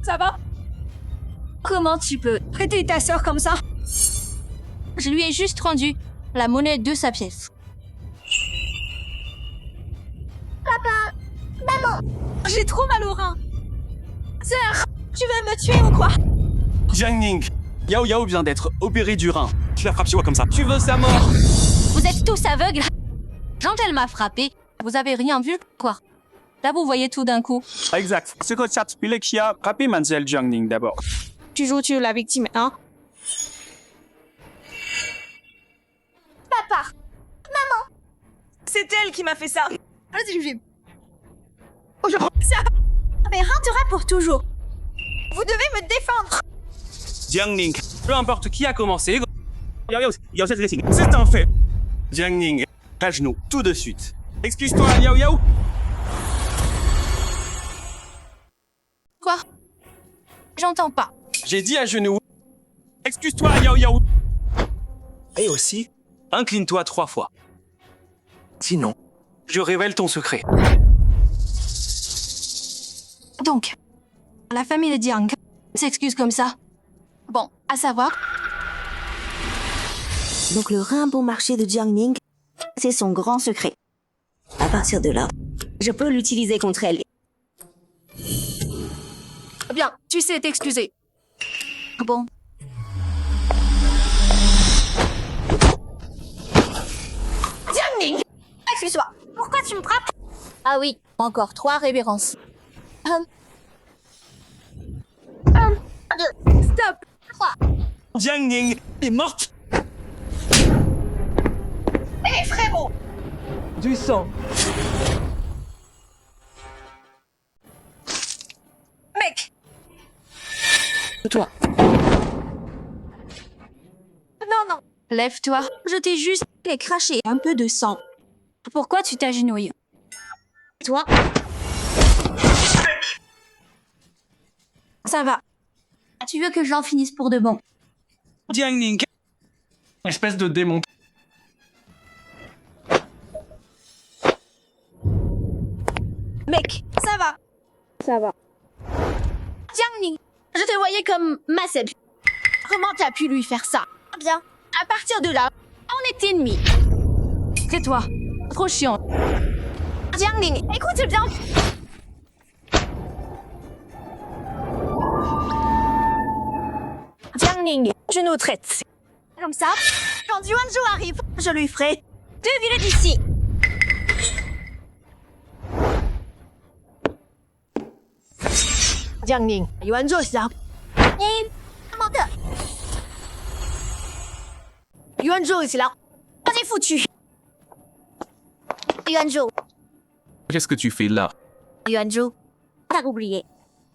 Ça va? Comment tu peux traiter ta sœur comme ça? Je lui ai juste rendu la monnaie de sa pièce. Papa, maman, j'ai trop mal au rein. Sœur, tu veux me tuer ou quoi? Jiangning, Yao Yao vient d'être opéré du rein. Tu la frappes sur quoi comme ça? Tu veux sa mort? Vous êtes tous aveugles. Quand elle m'a frappé, vous avez rien vu, quoi? Là, vous voyez tout d'un coup. Exact. C'est que ça qui a frappé Mademoiselle Jiangning d'abord. Tu joues-tu la victime, hein? Papa, maman, c'est elle qui m'a fait ça. Aujourd'hui, ça mais restera pour toujours. Vous devez me défendre. Jiangning, peu importe qui a commencé, c'est un fait. Jiangning, à genoux, tout de suite. Excuse-toi, Yao Yao. Quoi? J'entends pas. J'ai dit à genoux. Excuse-toi, Yao Yao. Et aussi, incline-toi 3 fois. Sinon, je révèle ton secret. Donc, la famille de Jiang s'excuse comme ça. Bon, à savoir... Donc le rein bon marché de Jiangning, c'est son grand secret. À partir de là, je peux l'utiliser contre elle. Bien, tu sais t'excuser. Bon. Jiangning, excuse-moi, pourquoi tu me frappes? Ah oui, encore 3 révérences. Stop. 3. Jiangning est morte. Hé frérot. Du sang. Mec. Toi. Non. Lève-toi. Je t'ai juste craché un peu de sang. Pourquoi tu t'agenouilles? Toi. Ça va. Tu veux que j'en finisse pour de bon? Jiangning, espèce de démon. Mec, ça va. Ça va. Jiangning, je te voyais comme ma sœur. Comment t'as pu lui faire ça? Bien. À partir de là, on est ennemis. Tais-toi. Trop chiant. Jiangning, écoute bien. Jiangning, je nous traite. Comme ça, quand Yuanzhou arrive, je lui ferai 2 villes d'ici. Jiangning, Yuanzhou是啊。你他妈的！Yuanzhou est là. T'es foutu. Yuanzhou. Qu'est-ce que tu fais là? Yuanzhou, t'as oublié.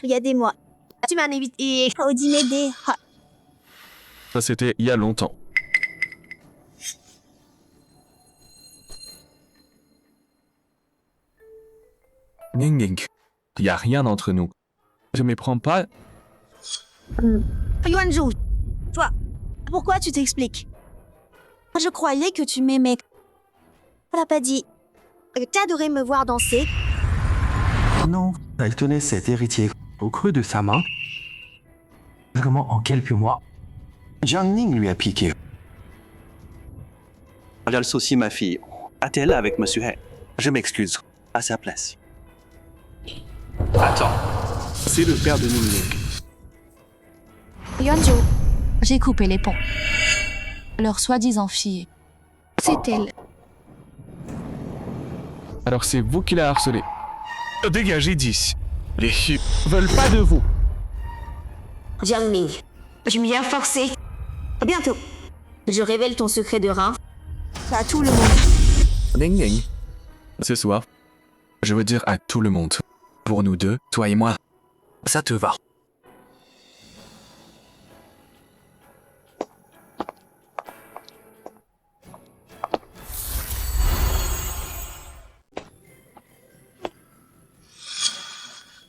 Regardez-moi. Tu m'as invité au dîner des... Ça, c'était il y a longtemps. Ning Ning, il n'y a rien entre nous. Je me prends pas Yuanzhou, toi, pourquoi tu t'expliques? Je croyais que tu m'aimais. On l'a pas dit. T'adorais me voir danser. Non, elle tenait cet héritier au creux de sa main. Comment en quelques mois, Jiang Ning lui a piqué. Regarde aussi ma fille. A-t-elle avec Monsieur He? Je m'excuse. À sa place. Attends. C'est le père de Ning Ning. Yuanzhou, j'ai coupé les ponts. Leur soi-disant fille. C'est elle. Alors c'est vous qui la harcelé. Dégagez d'ici. Les filles veulent pas de vous. Jiang Ning, tu m'y as forcé. À bientôt. Je révèle ton secret de rein à tout le monde. Ning Ning. Ce soir, je veux dire à tout le monde. Pour nous deux, toi et moi, ça te va.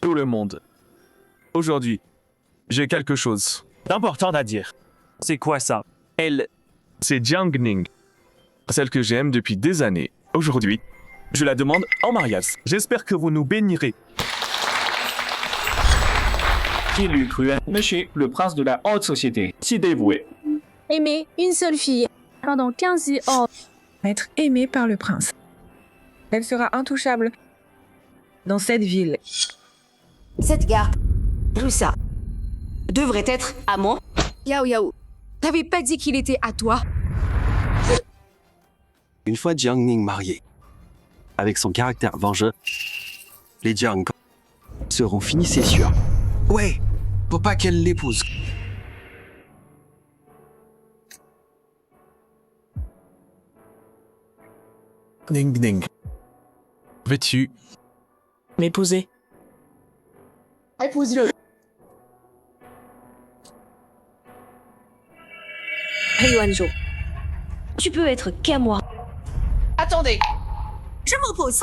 Tout le monde. Aujourd'hui, j'ai quelque chose d'important à dire. C'est quoi ça? Elle... C'est Jiang Ning. Celle que j'aime depuis des années. Aujourd'hui, je la demande en mariage. J'espère que vous nous bénirez. Qui l'eût cru, monsieur, le prince de la haute société, si dévoué. Aimer une seule fille pendant 15 ans. Être aimée par le prince. Elle sera intouchable dans cette ville. Cette gare, tout ça, devrait être à moi. Yao Yao, t'avais pas dit qu'il était à toi? Une fois Jiang Ning mariée, avec son caractère vengeur, les Jiang seront finis, c'est sûr. Ouais, faut pas qu'elle l'épouse. Ning Ning. Veux-tu M'épouser. Épouse-le. Yuanzhou, tu peux être qu'à moi. Attendez. Je m'oppose.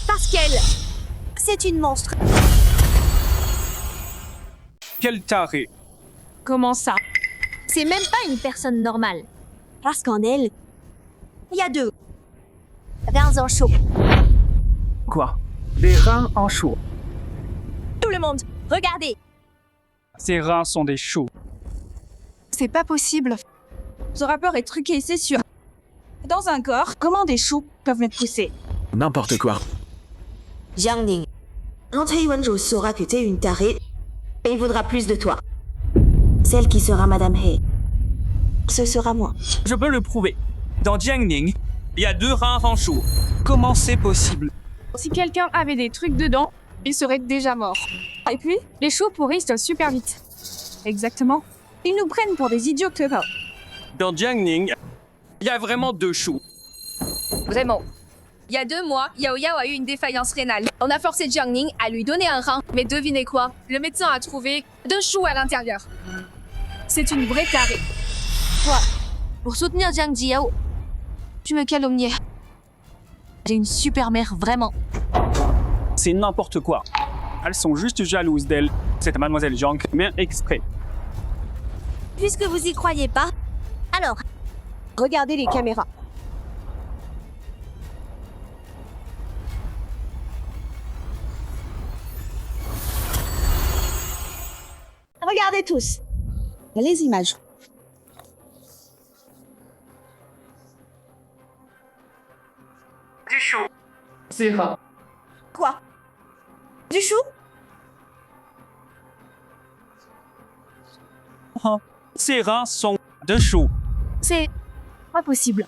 Parce qu'elle, c'est une monstre. Quel taré! Comment ça? C'est même pas une personne normale. Parce qu'en elle, il y a deux reins en chaud. Quoi? Des reins en chou. Tout le monde, regardez. Ces reins sont des choux. C'est pas possible. Ce rappeur est truqué, c'est sûr. Dans un corps, comment des choux peuvent me pousser? N'importe quoi. Jiang Ning, quand Yuanzhou saura que t'es une tarée, il voudra plus de toi. Celle qui sera Madame He, ce sera moi. Je peux le prouver. Dans Jiang Ning, il y a 2 reins en chou. Comment c'est possible? Si quelqu'un avait des trucs dedans, il serait déjà mort. Et puis, les choux pourrissent super vite. Exactement. Ils nous prennent pour des idiots que pas. Dans Jiang Ning, il y a vraiment 2 choux. Vraiment. Il y a 2 mois, Yao Yao a eu une défaillance rénale. On a forcé Jiang Ning à lui donner un rein. Mais devinez quoi? Le médecin a trouvé 2 choux à l'intérieur. C'est une vraie tarée. Toi, pour soutenir Jiang Jiao, tu me calomniais. J'ai une super mère, vraiment. C'est n'importe quoi. Elles sont juste jalouses d'elle. Cette mademoiselle Jiang, mais exprès. Puisque vous y croyez pas, alors, regardez les caméras. Regardez tous. Les images. Du chou. C'est rare. Quoi? Du chou? Ces reins sont de chou. C'est pas possible.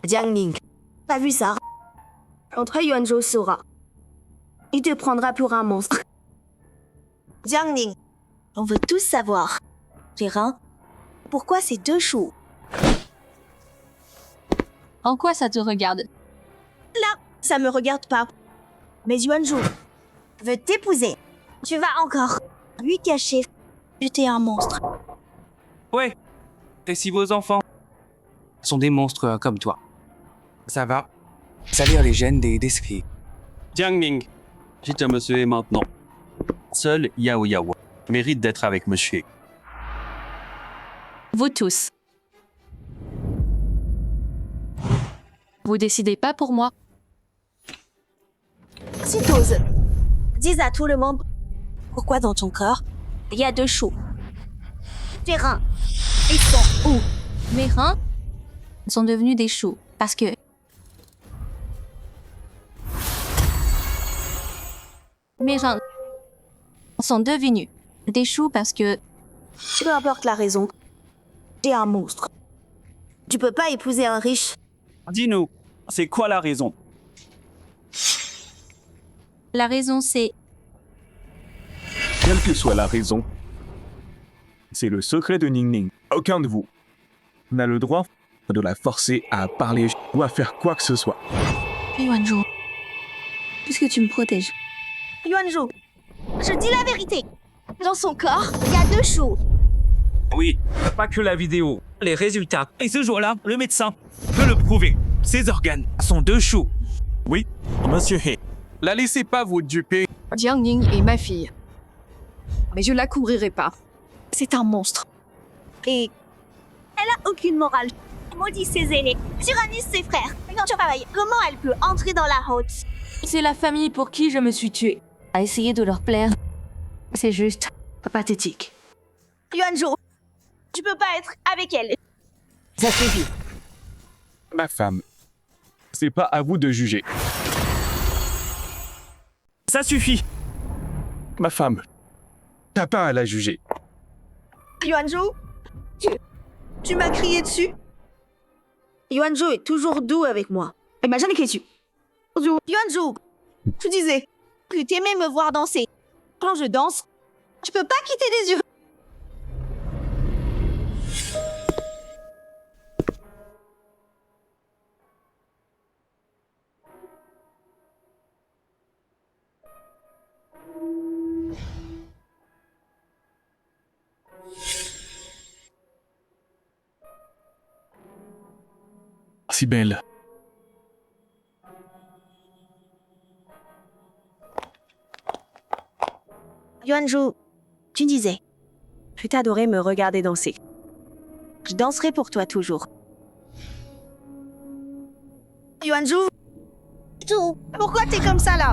Jiang Ning, t'as vu ça? Entre Yuanzhou saura. Il te prendra pour un monstre. Jiang Ning, on veut tous savoir. Les reins, pourquoi ces 2 choux? En quoi ça te regarde? Là, ça me regarde pas. Mais Yuanzhou veut t'épouser. Tu vas encore lui cacher que t'es un monstre. Ouais. Et si vos enfants sont des monstres comme toi, Ça va. Salir les gènes des esprits. Jiangning, dites à monsieur maintenant. Seul Yao Yao mérite d'être avec monsieur. Vous tous. Vous décidez pas pour moi. Si t'oses, dis à tout le monde pourquoi dans ton corps, il y a 2 choux. Tes reins, ils sont où? Mes reins sont devenus des choux parce que mes reins sont devenus des choux parce que peu importe la raison, t'es un monstre. Tu peux pas épouser un riche. Dis-nous, c'est quoi la raison? la raison c'est Quelle que soit la raison, c'est le secret de Ningning. Aucun de vous n'a le droit de la forcer à parler ou à faire quoi que ce soit. Yuanzhou, puisque tu me protèges. Yuanzhou, je dis la vérité. Dans son corps, il y a 2 choux. Oui, pas que la vidéo, les résultats. Et ce jour-là, le médecin peut le prouver. Ses organes sont 2 choux. Oui, monsieur He. La laissez pas vous duper. Jiangning est ma fille. Mais je la couvrirai pas. C'est un monstre. Et elle a aucune morale. Maudit ses aînés, tyrannise ses frères. Quand tu travailles, comment elle peut entrer dans la haute? C'est la famille pour qui je me suis tuée. À essayer de leur plaire, c'est juste pathétique. Yuanzhou, tu peux pas être avec elle. Ça suffit. Ma femme, c'est pas à vous de juger. Ça suffit. Ma femme, t'as pas à la juger. Yuanzhou, tu m'as crié dessus. Yuanzhou est toujours doux avec moi. Il m'a jamais crié dessus. Yuanzhou, tu disais que t'aimais me voir danser. Quand je danse, je peux pas quitter des yeux. Si belle. Yuanzhou, tu disais que t'adorais me regarder danser. Je danserai pour toi toujours. Yuanzhou, tout. Pourquoi t'es comme ça là?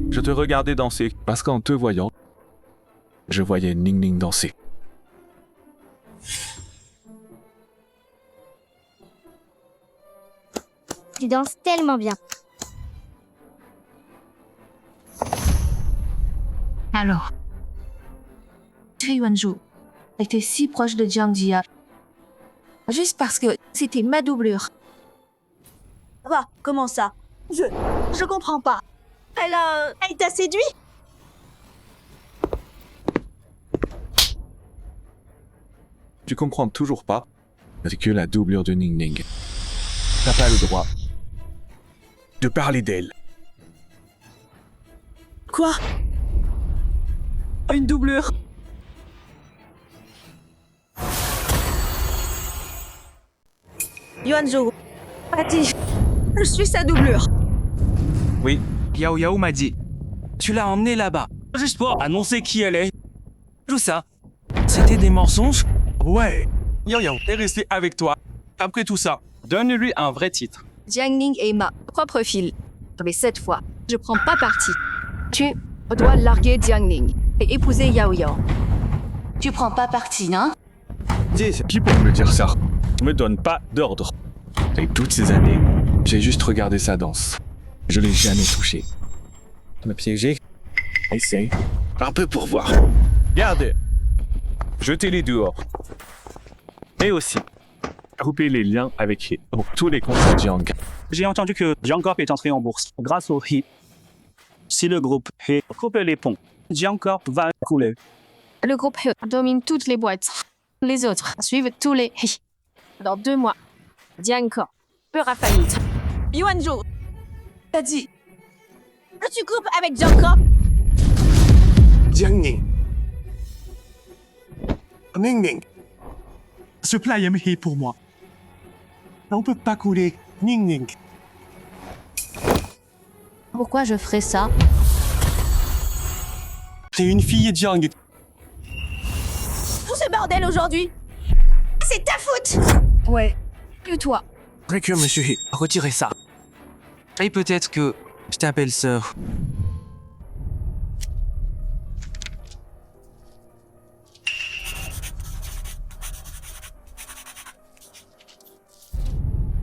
Je te regardais danser parce qu'en te voyant, je voyais Ningning danser. Tu danses tellement bien. Alors, Yuanzhou était si proche de Jiang Jia juste parce que c'était ma doublure. Bah, comment ça? Je comprends pas. Elle t'a séduit? Tu comprends toujours pas? C'est que la doublure de Ningning. T'as pas le droit de parler d'elle. Quoi? Une doublure? Yuanzhou, a dit, je suis sa doublure. Oui, Yao Yao m'a dit. Tu l'as emmenée là-bas, juste pour annoncer qui elle est. Tout ça, c'était des mensonges? Ouais, Yao Yao est resté avec toi. Après tout ça, donne-lui un vrai titre. Jiangning est ma propre fille. Mais cette fois, je prends pas parti. Tu dois larguer Jiangning et épouser Yao Yao. Tu prends pas parti, hein? Qui peut me dire ça? Je me donne pas d'ordre. Et toutes ces années, j'ai juste regardé sa danse. Je l'ai jamais touché. Tu m'as piégé? Essaye. Un peu pour voir. Regardez. Jetez-les dehors. Et aussi, coupez les liens avec He pour tous les comptes de Jiang. J'ai entendu que Jiang Corp est entré en bourse grâce au He. Si le groupe He coupe les ponts, Jiang Corp va couler. Le groupe He domine toutes les boîtes. Les autres suivent tous les He. Dans 2 mois, Jiang Corp fera faillite. Yuanzhou, T'as dit, tu coupes avec Jiang Corp? Jiangning. Ningning. Ce plat est pour moi. On peut pas couler Ningning. Pourquoi je ferais ça? T'es une fille, Jiang. Tout ce bordel aujourd'hui, c'est ta faute. Ouais. Et toi? Que monsieur, retirez ça. Et peut-être que je t'appelle sœur.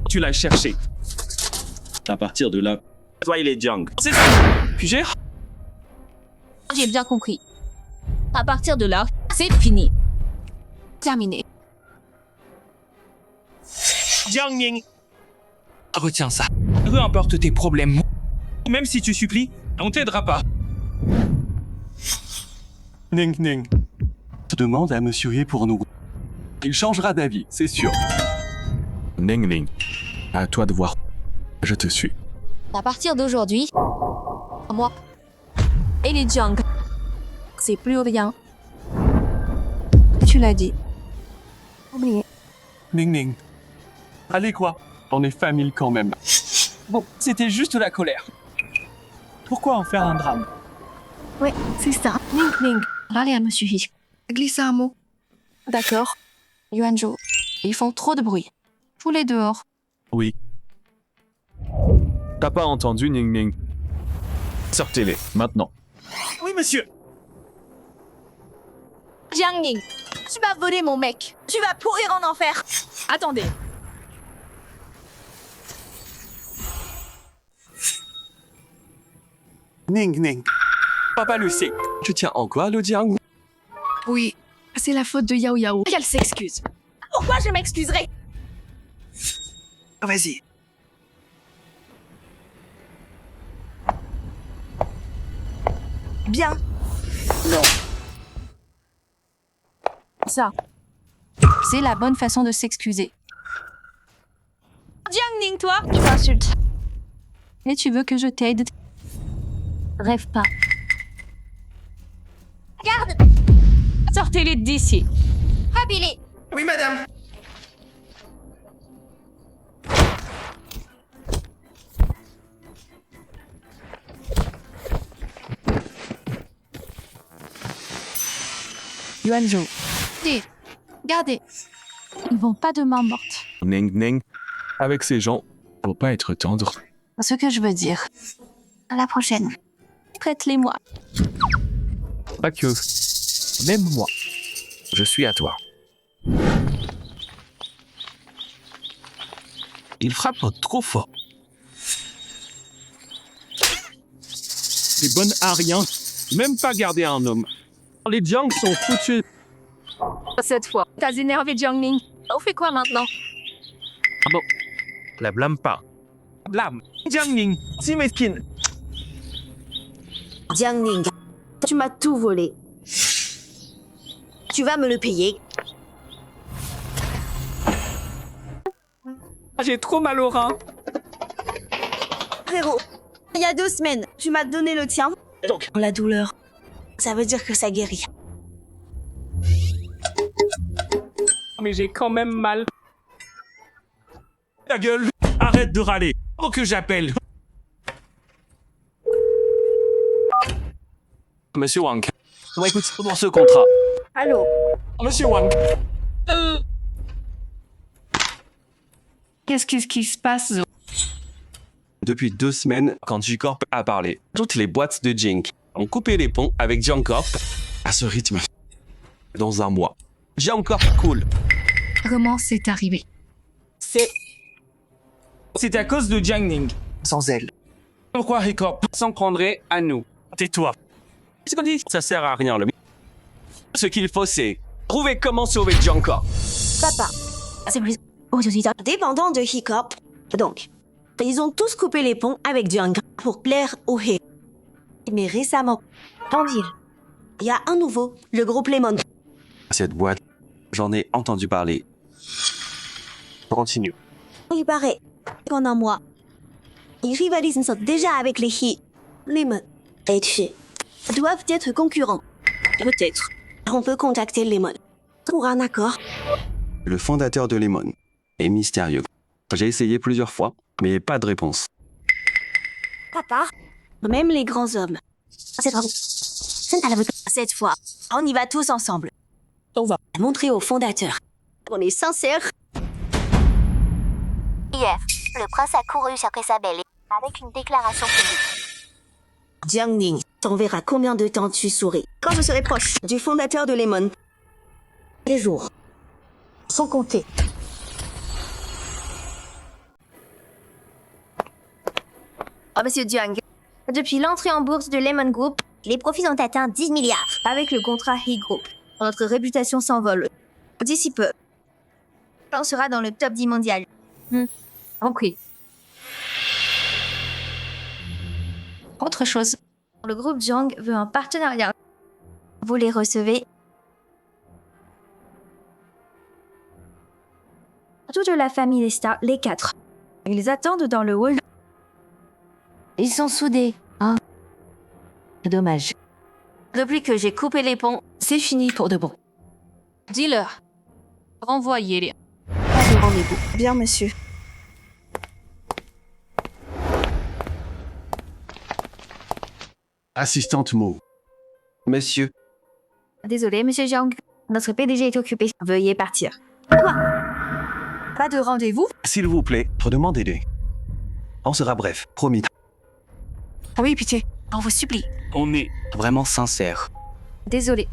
Tu l'as cherché. À partir de là, toi il est Jiang. C'est ça. Puis j'ai... J'ai bien compris. À partir de là, c'est fini. Terminé. Jiang Ning, Retiens ça. peu importe tes problèmes, même si tu supplies, on t'aidera pas. Ning Ning. Je demande à Monsieur He pour nous. Il changera d'avis, c'est sûr. Ning Ning, à toi de voir. Je te suis. À partir d'aujourd'hui, moi et les Jiang, c'est plus rien. Tu l'as dit. Oublié. Ning Ning. Allez quoi, on est famille quand même. Bon, c'était juste la colère. Pourquoi en faire un drame? Ouais, c'est ça. Ning Ning, parlez à Monsieur He. Glisse un mot. D'accord. Yuanzhou, ils font trop de bruit. Tous les dehors. Oui. T'as pas entendu, Ning Ning? Sortez-les, maintenant. Oui, monsieur. Jiang Ning, tu m'as volé mon mec. Tu vas pourrir en enfer. Attendez. Ning Ning. Papa le sait. Tu tiens en quoi, le Jiang? Oui, c'est la faute de Yao Yao. Elle s'excuse. Pourquoi je m'excuserai? Vas-y. Bien. Ça. C'est la bonne façon de s'excuser. Jiang Ning, toi, Tu m'insultes. Et tu veux que je t'aide? Rêve pas. garde. Sortez-les d'ici. Habillé. Oui, madame. Yuanzhou. Regardez. Ils vont pas de main morte. Ning Ning, avec ces gens, faut pas être tendre. Ce que je veux dire. À la prochaine. Prête-les-moi. Pas que. Même moi. Je suis à toi. Il frappe trop fort. Les bonnes à rien. Même pas garder un homme. Les Jiang sont foutus. Cette fois, t'as énervé Jiang Ning. On fait quoi maintenant? Ah bon. La blâme pas. Blâme. Jiang Ning, si mesquine. Jiang Ning, tu m'as tout volé. Tu vas me le payer. J'ai trop mal au rein. Frérot, il y a 2 semaines, tu m'as donné le tien. Donc, La douleur, ça veut dire que ça guérit. Mais j'ai quand même mal. ta gueule, arrête de râler. Faut que j'appelle. Monsieur Wang. Bon, écoute, pour ce contrat. Allô? Monsieur Wang. Qu'est-ce qui se passe? Depuis 2 semaines, quand J-Corp a parlé, toutes les boîtes de Jink ont coupé les ponts avec Jiang Corp à ce rythme. Dans un mois. Jiang Corp cool. Comment c'est arrivé? C'est à cause de Jiang Ning. Sans elle. Pourquoi Recorp S'en prendrait à nous. Tais-toi. Ce qu'on dit, ça sert à rien. Ce qu'il faut, c'est trouver comment sauver Jiang Corp. Papa, c'est plus dépendant de He-Corp. Donc, ils ont tous coupé les ponts avec Jiang pour plaire au He. Mais récemment, en ville, il y a un nouveau, le groupe Lemon. Cette boîte, j'en ai entendu parler. Continue. Il paraît qu'en un mois, ils rivalisent déjà avec les He. Lemon et He doivent être concurrents. Peut-être on peut contacter Lemon pour un accord. Le fondateur de Lemon est mystérieux. J'ai essayé plusieurs fois, mais pas de réponse. Papa, Même les grands hommes. Cette fois, on y va tous ensemble. On va. Montrer au fondateur. On est sincère. Hier, le prince a couru chercher sa belle avec une déclaration publique. Jiangning, t'en verras combien de temps tu souris. Quand je serai proche du fondateur de Lemon. Les jours. Sans compter. Oh, monsieur Jiang, depuis l'entrée en bourse de Lemon Group, les profits ont atteint 10 milliards. Avec le contrat He Group, notre réputation s'envole. D'ici peu, On sera dans le top 10 mondial. Compris. Autre chose. le groupe Jiang veut un partenariat. Vous les recevez? Toute la famille des stars, les 4. Ils attendent dans le hall. Ils sont soudés. Oh. Dommage. Depuis que j'ai coupé les ponts, c'est fini pour de bon. Dis-leur. Renvoyez-les. Pas de rendez-vous. Bien, monsieur. Assistante Mo. Monsieur. Désolé, monsieur Jiang. Notre PDG est occupé. Veuillez partir. Quoi? Pas de rendez-vous? S'il vous plaît, redemandez-les. On sera bref, promis. Ah oui, pitié. On vous supplie. On est vraiment sincère. Désolé.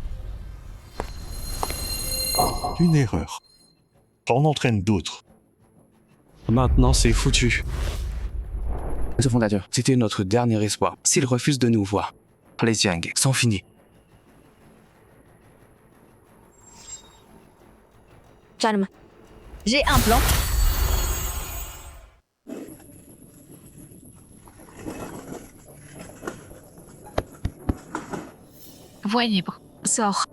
Une erreur. On entraîne d'autres. Maintenant, c'est foutu. Ce fondateur, c'était notre dernier espoir. S'il refuse de nous voir, les Jiang sont finis. Calme. J'ai un plan. Voyez, Sors.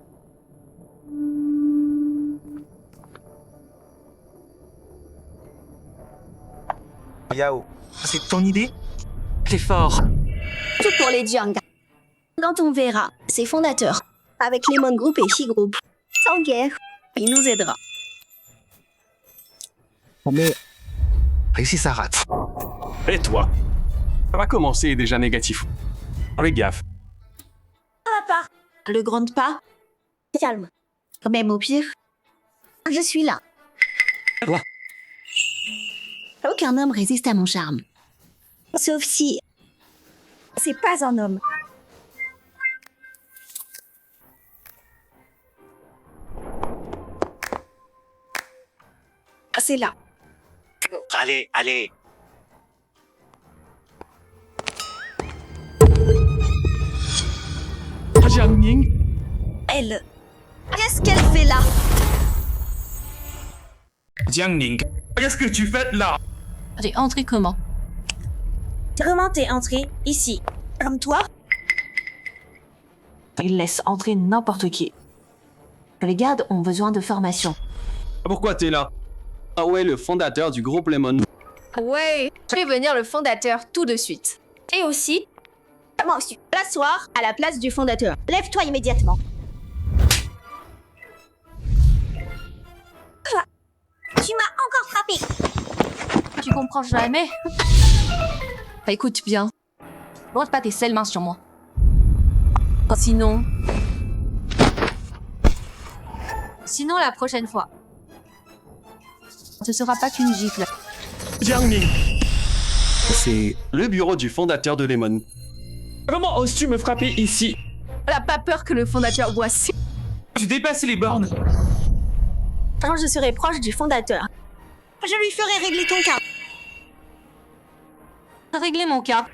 Yao, c'est ton idée? C'est fort. Tout pour les Jiang. Quand on verra ses fondateurs, avec Lemon Group et He Group, sans guerre, il nous aidera. Mais... Et si ça rate? Et toi? Ça va commencer déjà négatif. Avec gaffe. Papa, le grand pas. Calme. Même au pire, je suis là. Quoi? Aucun homme résiste à mon charme. Sauf si... c'est pas un homme. C'est là. Allez, allez. Jiangning, Elle... Qu'est-ce qu'elle fait là? Jiangning, qu'est-ce que tu fais là? T'es entré comment? Comment t'es entré ici? Comme toi? Il laisse entrer n'importe qui. Les gardes ont besoin de formation. Pourquoi t'es là? Ah ouais, le fondateur du groupe Lemon. Ouais. Je vais venir le fondateur tout de suite. Et aussi... Moi aussi. L'asseoir à la place du fondateur. Lève-toi immédiatement. Tu m'as encore frappé. Tu comprends jamais? Bah, écoute bien. Lance pas tes seules mains sur moi. Sinon... Sinon, la prochaine fois, ce sera pas qu'une gifle. Jiangning, C'est le bureau du fondateur de Lemon. comment oses-tu me frapper ici? Elle a pas peur que le fondateur voit si... Tu dépasses les bornes. Quand je serai proche du fondateur, je lui ferai régler ton cas. Régler mon cas.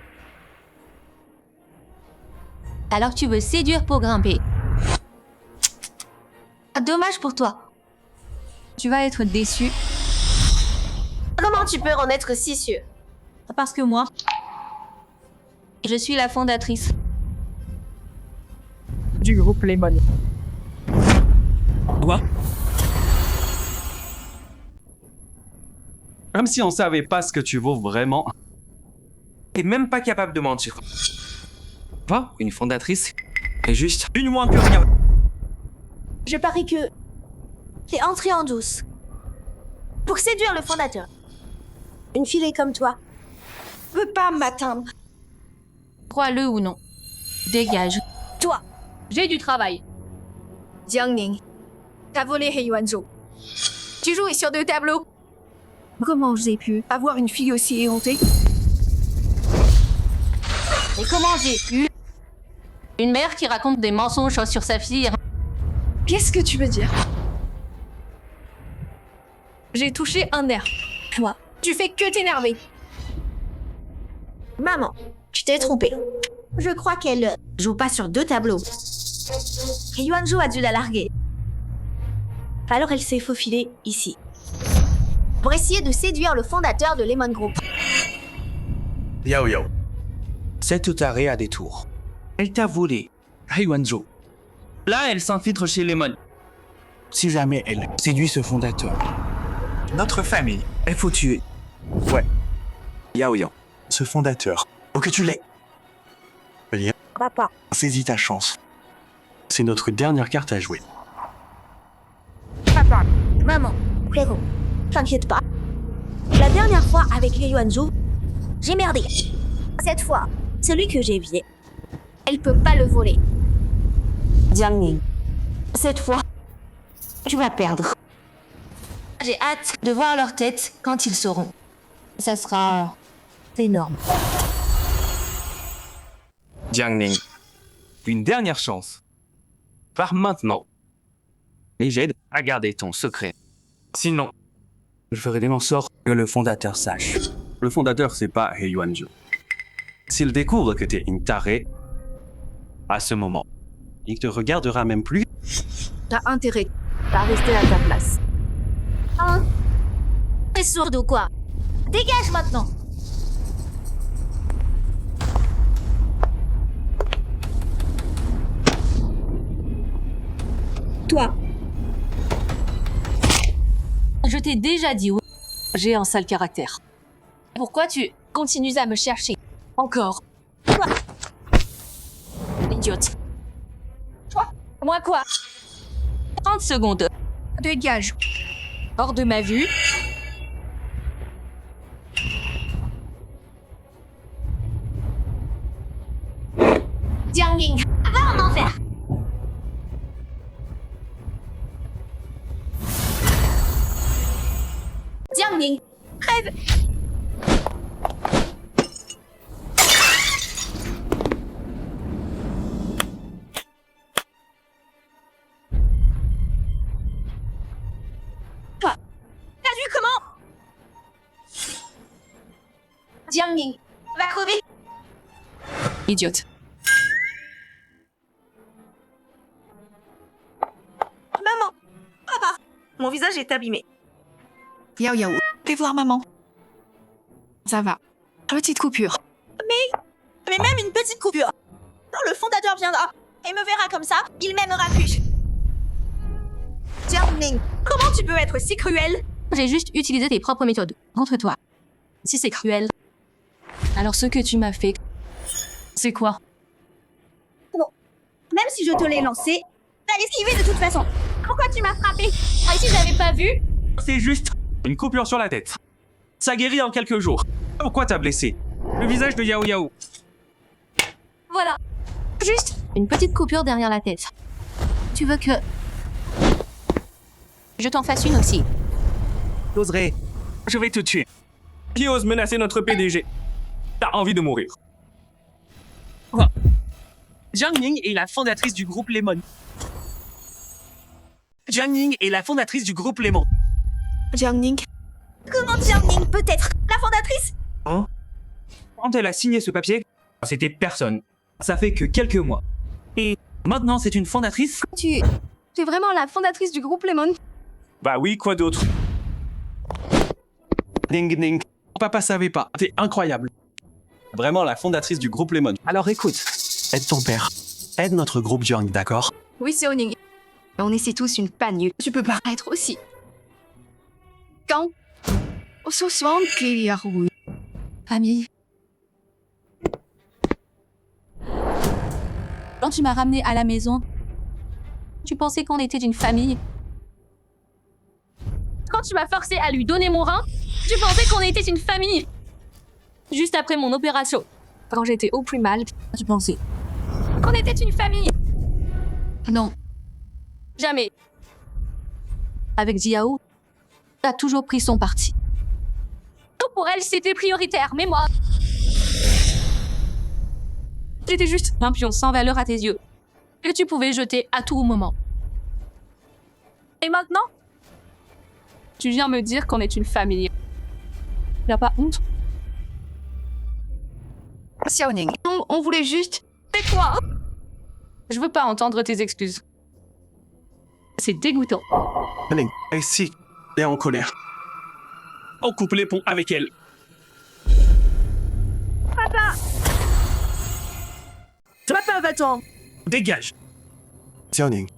Alors tu veux séduire pour grimper. Dommage pour toi. Tu vas être déçu. Comment tu peux en être si sûr? Parce que moi, je suis la fondatrice. Du groupe Lemon. Quoi? Comme si on savait pas ce que tu vaux vraiment. T'es même pas capable de mentir. Va, une fondatrice est juste Une moins que rien. Je parie que... t'es entré en douce. Pour séduire le fondateur. Une fille comme toi peut pas m'atteindre. Crois-le ou non. Dégage. Toi, j'ai du travail. Jiang Ning, t'as volé He Yuanzhou. Tu jouais sur 2 tableaux. Comment j'ai pu avoir une fille aussi éhontée? Et comment j'ai pu? Une mère qui raconte des mensonges sur sa fille. Qu'est-ce que tu veux dire? J'ai touché un nerf. Toi, tu fais que t'énerver. Maman, tu t'es trompée. Je crois qu'elle joue pas sur 2 tableaux. Et Yuanzhou a dû la larguer. Alors elle s'est faufilée ici. Pour essayer de séduire le fondateur de Lemon Group. Yao Yao. Cette tarée a des tours. Elle t'a volé. He Yuanzhou. Là, elle s'infiltre chez Lemon. Si jamais elle séduit ce fondateur, notre famille, il faut tuer. Ouais. Yao Yao. Ce fondateur. Faut que tu l'aies. Bien. Papa. Saisis ta chance. C'est notre dernière carte à jouer. Papa. Maman. Frérot. T'inquiète pas. La dernière fois avec He Yuanzhou, j'ai merdé. Cette fois, celui que j'ai vié, elle peut pas le voler. Jiang Ning. Cette fois, tu vas perdre. J'ai hâte de voir leur tête quand ils sauront. Ça sera énorme. Jiang Ning. Une dernière chance. Par maintenant. Et j'aide à garder ton secret. Sinon, je ferai des en sorte que le fondateur sache. Le fondateur, c'est pas He Yuanzhou. S'il découvre que t'es une tarée, à ce moment, il te regardera même plus. T'as intérêt à rester à ta place. Hein? T'es sourde ou quoi? Dégage maintenant! Toi. Je t'ai déjà dit, oui. J'ai un sale caractère. Pourquoi tu continues à me chercher? Encore. Toi. Idiote. Toi. Moi quoi? 30 secondes. Dégage. Hors de ma vue. Jiang Ning, va en enfer! Jiang Ning, rêve! Toi, t'as vu comment? Jiang Ning, va crever! Idiote. Maman! Papa! Mon visage est abîmé. Yao Yao, fais voir maman. Ça va. Petite coupure. Mais même une petite coupure. Quand le fondateur viendra et me verra comme ça, il m'aimera plus. Jiang Ning, comment tu peux être si cruel? J'ai juste utilisé tes propres méthodes contre toi. Si c'est cruel, alors ce que tu m'as fait, c'est quoi? Bon, même si je te l'ai lancé, t'as esquivé de toute façon. Pourquoi tu m'as frappé? Ah, si j'avais pas vu? C'est juste une coupure sur la tête. Ça guérit en quelques jours. Pourquoi t'as blessé? Le visage de Yao Yao. Voilà. Juste une petite coupure derrière la tête. Tu veux que je t'en fasse une aussi? J'oserais. Je vais te tuer. Qui ose menacer notre PDG? T'as envie de mourir. Quoi? Jiang Ning est la fondatrice du groupe Lemon. Jiang Ning est la fondatrice du groupe Lemon. Jiang Ning. Comment Jiang Ning peut être la fondatrice? Hein? Quand elle a signé ce papier, c'était personne. Ça fait que quelques mois. Et maintenant, c'est une fondatrice? Tu es vraiment la fondatrice du groupe Lemon? Bah oui, quoi d'autre? Ding ding. Papa savait pas. T'es incroyable. Vraiment la fondatrice du groupe Lemon. Alors écoute, aide ton père. Aide notre groupe Jiang, d'accord? Oui, c'est Oning. On essaie tous une panne. Tu peux pas être aussi. Quand on se soigne qu'il y a rouille. Famille. Quand tu m'as ramené à la maison, tu pensais qu'on était une famille. Quand tu m'as forcé à lui donner mon rein, tu pensais qu'on était une famille. Juste après mon opération, Quand j'étais au plus mal, tu pensais qu'on était une famille. Non, Jamais. avec Jiao, a toujours pris son parti. Tout pour elle, c'était prioritaire, mais moi... J'étais juste un pion sans valeur à tes yeux. Que tu pouvais jeter à tout moment. Et maintenant, tu viens me dire qu'on est une famille. T'as pas honte? Xiaoning, On voulait juste... Tais-toi! Je veux pas entendre tes excuses. C'est dégoûtant. Ling, ici, elle est en colère. On coupe les ponts avec elle. Papa, va-t'en. Dégage. Xiaoning,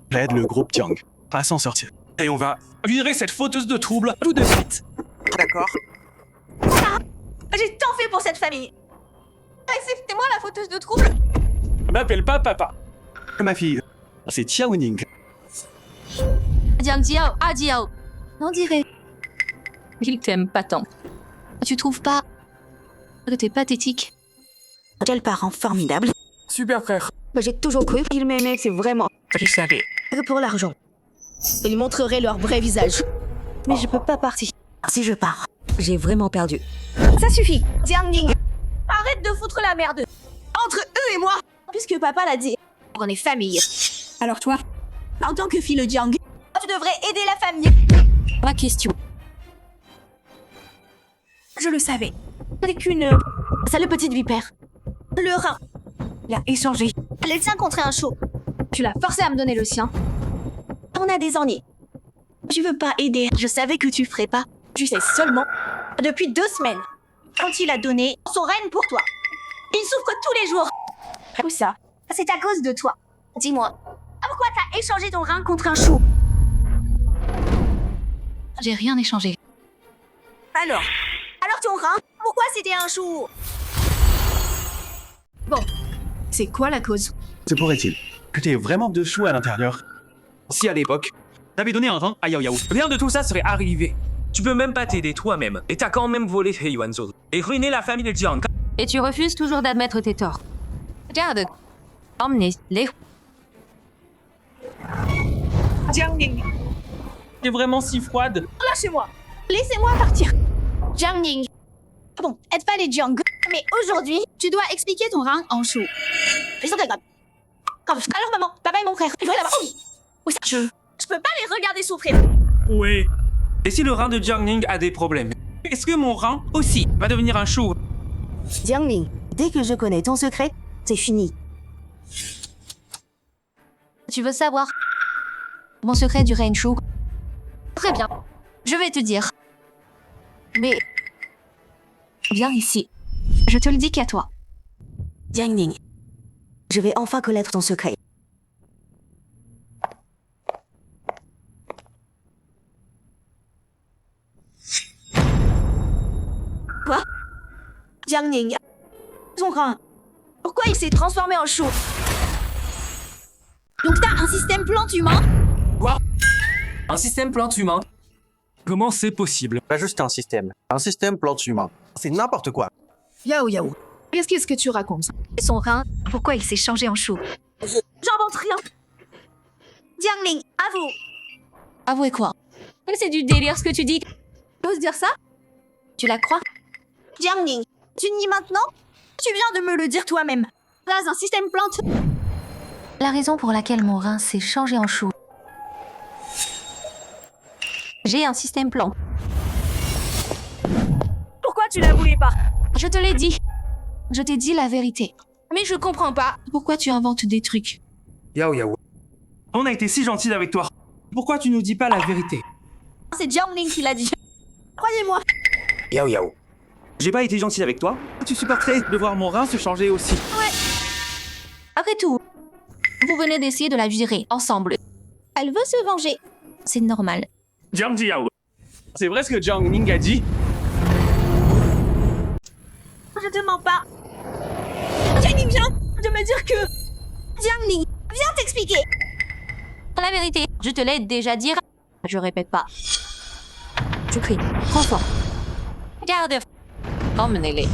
j'aide le groupe Jiang à s'en sortir. Et on va virer cette fauteuse de trouble tout de suite. D'accord. j'ai tant fait pour cette famille. C'était moi la fauteuse de trouble. M'appelle pas papa. Ma fille, c'est Xiaoning. Jiang Jiao, ah Jiao. On dirait qu'il t'aime pas tant. Tu trouves pas que t'es pathétique? Quel parent formidable. Super frère. J'ai toujours cru qu'ils m'aimaient, c'est vraiment Je savais. que pour l'argent. Ils montreraient leur vrai visage. Mais je peux pas partir. Si je pars, j'ai vraiment perdu. Ça suffit, Jiang Ning. Arrête de foutre la merde. Entre eux et moi. Puisque papa l'a dit, on est famille. Alors toi, En tant que fille de Jiang, tu devrais aider la famille. Pas question. Je le savais. C'est qu'une sale petite vipère. Le rein. Il a échangé. Le tien contre un chou. tu l'as forcé à me donner le sien. On a des ennuis. Je veux pas aider. Je savais que tu ferais pas. Tu sais seulement. Depuis 2 semaines. Quand il a donné son règne pour toi. Il souffre tous les jours. Tout ça, c'est à cause de toi. Dis-moi, pourquoi t'as échangé ton rein contre un chou? J'ai rien échangé. Alors ton rein, pourquoi c'était un chou? C'est quoi la cause? Se pourrait-il que t'aies vraiment 2 choux à l'intérieur? Si à l'époque, t'avais donné un rang à Yao Yao, rien de tout ça serait arrivé. Tu peux même pas t'aider toi-même. Et t'as quand même volé He Yuanzhou et ruiné la famille de Jiang. Et tu refuses toujours d'admettre tes torts. Regarde, emmenez les... Jiang Ning. T'es vraiment si froide. Lâchez-moi. Laissez-moi partir. Jiang Ning. Bon, aide pas les Jiang. Mais aujourd'hui, tu dois expliquer ton rang en chou. Fais ça, grave. Alors maman, papa et mon frère, ils vont là-bas. Oui, ça. Je peux pas les regarder souffrir. Oui. Et si le rein de Jiang Ning a des problèmes, est-ce que mon rein aussi va devenir un chou? Jiang Ning, dès que je connais ton secret, c'est fini. Tu veux savoir mon secret du Renshu? Très bien, je vais te dire. Mais viens ici. Je te le dis qu'à toi. Jiang Ning, je vais enfin connaître ton secret. Quoi? Jiang Ning, son rein. Pourquoi il s'est transformé en chou? Donc t'as un système plante humain? Quoi? Un système plante humain? Comment c'est possible? Pas juste un système plante humain. C'est n'importe quoi. Yao Yao, qu'est-ce que tu racontes? Son rein, pourquoi il s'est changé en chou? J'invente rien. Jiang Ning, avoue. Avouez quoi? C'est du délire ce que tu dis. T'oses dire ça? Tu la crois? Jiang Ning, tu nies maintenant? Tu viens de me le dire toi-même. T'as un système plante. La raison pour laquelle mon rein s'est changé en chou. J'ai un système plan. Pourquoi tu la voulais pas? Je te l'ai dit. Je t'ai dit la vérité. Mais je comprends pas pourquoi tu inventes des trucs. Yao Yao, on a été si gentils avec toi. Pourquoi tu nous dis pas la vérité? C'est Jiang Ning qui l'a dit. Croyez-moi. Yao Yao, j'ai pas été gentil avec toi. Tu supporterais de voir mon rein se changer aussi. Ouais. Après tout, vous venez d'essayer de la virer ensemble. Elle veut se venger. C'est normal. Jiang Jiao, c'est vrai ce que Jiang Ning a dit? Je te mens pas. Jiang Ning vient de me dire que... Jiang Ning, viens t'expliquer. La vérité, je te l'ai déjà dit. Je répète pas. Je crie trop fort. Regarde. Emmenez-les.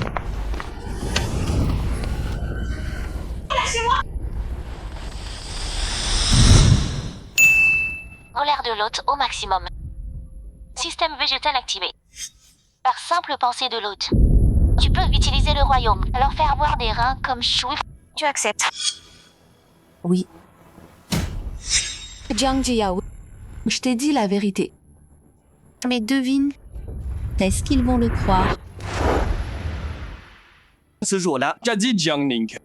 pouvoir de l'hôte au maximum. Système végétal activé. Par simple pensée de l'hôte. Tu peux utiliser le royaume, leur faire boire des reins comme chou. Tu acceptes? Oui. Jiang Jiao, je t'ai dit la vérité. Mais devine, est-ce qu'ils vont le croire? Ce jour-là, j'ai dit Jiang Ning.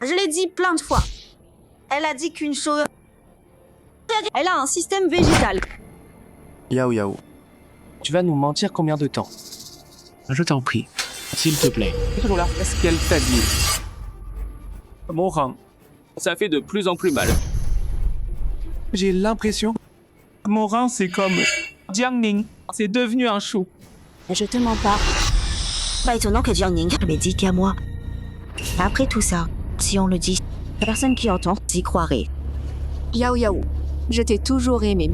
Je l'ai dit plein de fois. Elle a dit qu'une chose... Elle a un système végétal. Yao Yao, tu vas nous mentir combien de temps? Je t'en prie, s'il te plaît. Ce jour-là, qu'est-ce qu'elle t'a dit? Mon rein, ça fait de plus en plus mal. J'ai l'impression... Mon rein, c'est comme... Jiang Ning, c'est devenu un chou. Je te mens pas. Pas étonnant que Jiang Ning m'ait dit qu'à moi. Après tout ça, si on le dit, la personne qui entend s'y croirait. Yao Yao, je t'ai toujours aimé.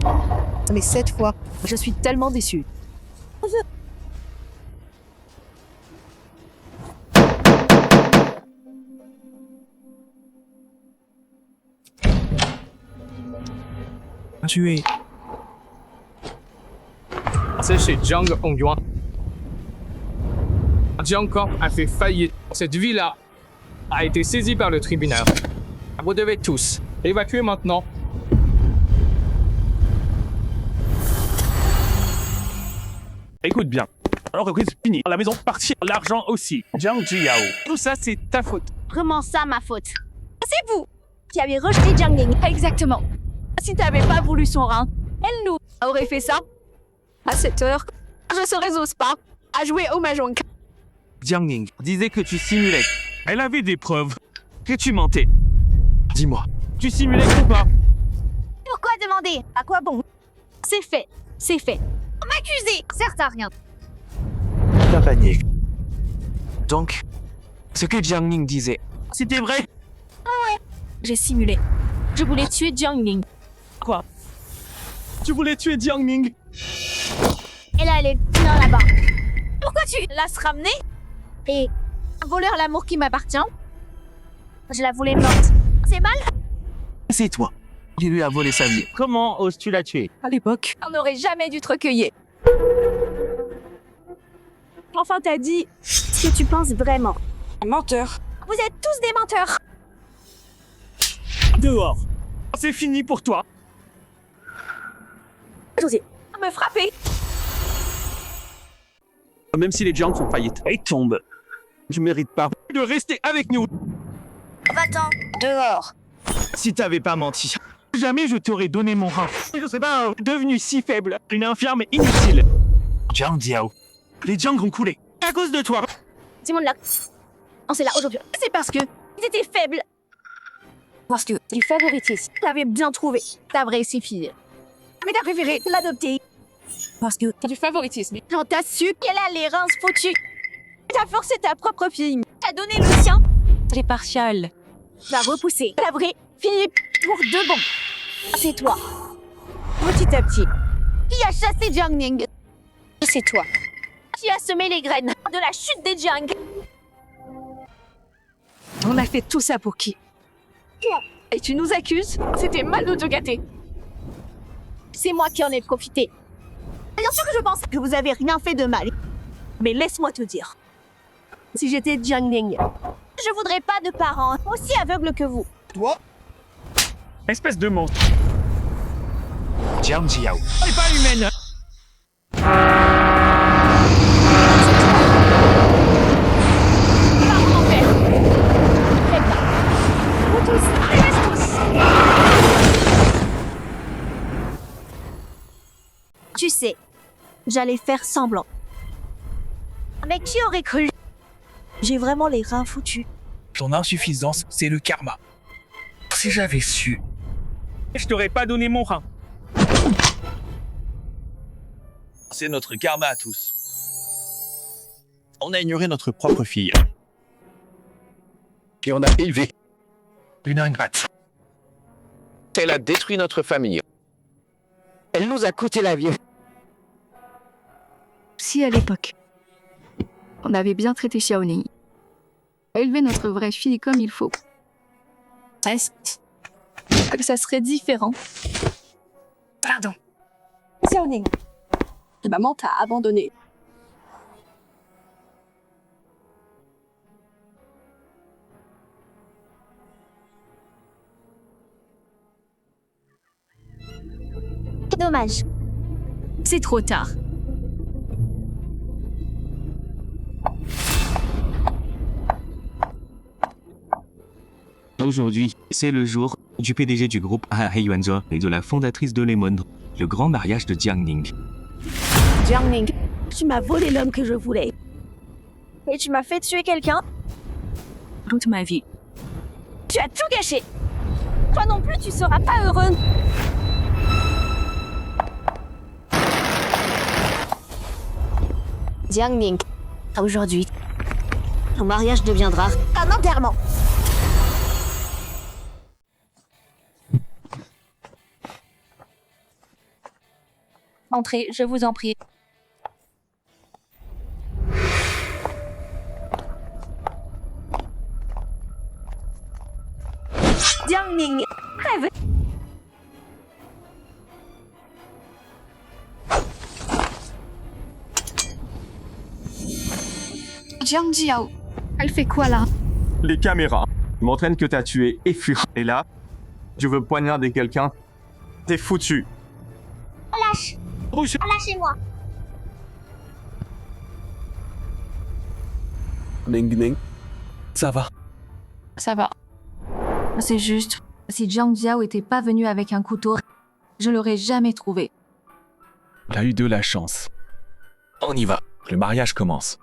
Mais cette fois, je suis tellement déçue. Tu es... C'est chez Jiang Hongyuan. Jiang Corp a fait faillite. Cette villa a été saisie par le tribunal. Vous devez tous évacuer maintenant. Écoute bien. L'entreprise finie, la maison partie, l'argent aussi. Jiang Jiao. Tout ça, c'est ta faute. Comment ça, ma faute? C'est vous qui avez rejeté Jiang Ning. Exactement. Si t'avais pas voulu son rein, elle nous aurait fait ça. À cette heure, je serais au spa, à jouer au Mahjong. Jiang Ning Disait que tu simulais. Elle avait des preuves. Que tu mentais. Dis-moi. Tu simulais ou pas? Pourquoi demander? À quoi bon? C'est fait, c'est fait. M'accuser? Certes à rien. T'as paniqué. Donc, ce que Jiang Ning disait, C'était vrai? J'ai simulé. Je voulais tuer Jiang Ning. Quoi? Tu voulais tuer Jiang Ning? Elle allait bien là-bas. Pourquoi tu la se ramener? Et un voleur l'amour qui m'appartient? Je la voulais morte. C'est mal? c'est toi qui lui a volé sa vie. Comment oses-tu la tuer? À l'époque, on n'aurait jamais dû te recueillir. Enfin, t'as dit Ce que tu penses vraiment. menteur. Vous êtes tous des menteurs. Dehors. C'est fini pour toi. José, me frapper. Même si les Jiang font faillite et tombent, je mérite pas de rester avec nous. Va-t'en. Dehors. Si t'avais pas menti, jamais je t'aurais donné mon rein. Je sais pas, devenu si faible, une infirme et inutile. Jiang Jiao. Les Jiang ont coulé à cause de toi. Simon là. On s'est là aujourd'hui. C'est parce que ils étaient faibles. Parce que du favoritisme. T'avais bien trouvé ta vraie fille. Mais t'as préféré l'adopter. Parce que t'as du favoritisme. Quand t'as su qu'elle a les reins foutus. T'as forcé ta propre fille. T'as donné le sien. C'est partial. T'as repoussé la vraie fille pour de bon. C'est toi. Petit à petit. Qui a chassé Jiang Ning? C'est toi. Qui a semé les graines de la chute des Jiang? On a fait tout ça pour qui? Toi. Et tu nous accuses? C'était mal de te gâter. C'est moi qui en ai profité. Bien sûr que je pense que vous avez rien fait de mal. Mais laisse-moi te dire. Si j'étais Jiang Ning, je voudrais pas de parents aussi aveugles que vous. Toi? Espèce de monstre. Jiang Jiao. Elle est pas humaine. Par mon père. Très bien. Vous tous, laisse tous. Tu sais, j'allais faire semblant. Mais qui aurait cru? J'ai vraiment les reins foutus. Ton insuffisance, c'est le karma. Si j'avais su. Je t'aurais pas donné mon rein. C'est notre karma à tous. On a ignoré notre propre fille. Puis on a élevé une ingrate. Elle a détruit notre famille. Elle nous a coûté la vie. Si à l'époque, on avait bien traité Xiaoning, élevé notre vraie fille comme il faut. Reste. que ça serait différent. Pardon. Xiaoning, maman t'a abandonné. Dommage. C'est trop tard. Aujourd'hui, c'est le jour du PDG du groupe He Yuanzhe et de la fondatrice de Lemon, le grand mariage de Jiang Ning. Jiang Ning, tu m'as volé l'homme que je voulais. Et tu m'as fait tuer quelqu'un. Toute ma vie. Tu as tout gâché. Toi non plus, tu seras pas heureux. Jiang Ning, aujourd'hui, ton mariage deviendra un enterrement. Entrez, je vous en prie. Jiang Ning, rêve. Jiang Jiao, elle fait quoi là? Les caméras m'entraînent que t'as tué et fui. Et là, je veux poignarder quelqu'un. T'es foutu. Lâche. Lâchez-moi. Ning Ning, ça va. Ça va. C'est juste, si Jiang Jiao était pas venu avec un couteau, je l'aurais jamais trouvé. T'as eu de la chance. On y va. Le mariage commence.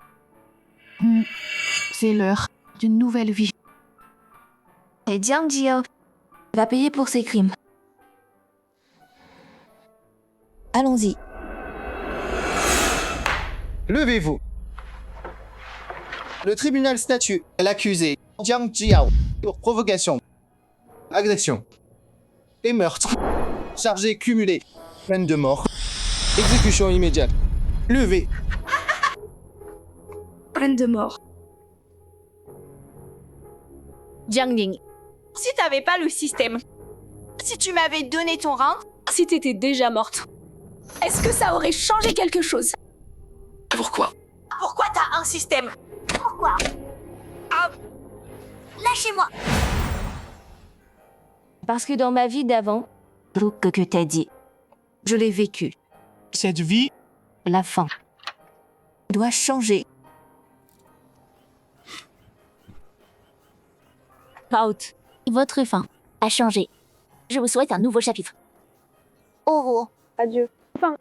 C'est l'heure d'une nouvelle vie. Et Jiang Jiao va payer pour ses crimes. Allons-y. Levez-vous. Le tribunal statue l'accusé Jiang Jiao pour provocation, agression et meurtre. Chargé cumulé. Peine de mort. Exécution immédiate. Levez. Peine de mort. Jiang Ning, si t'avais pas le système, si tu m'avais donné ton rang, Si t'étais déjà morte, est-ce que ça aurait changé quelque chose? Pourquoi? pourquoi t'as un système? Pourquoi? Lâchez-moi. Parce que dans ma vie d'avant, tout ce que t'as dit, je l'ai vécu. Cette vie, La fin doit changer. Out. Votre fin a changé. Je vous souhaite un nouveau chapitre. Au revoir. Adieu. Fin.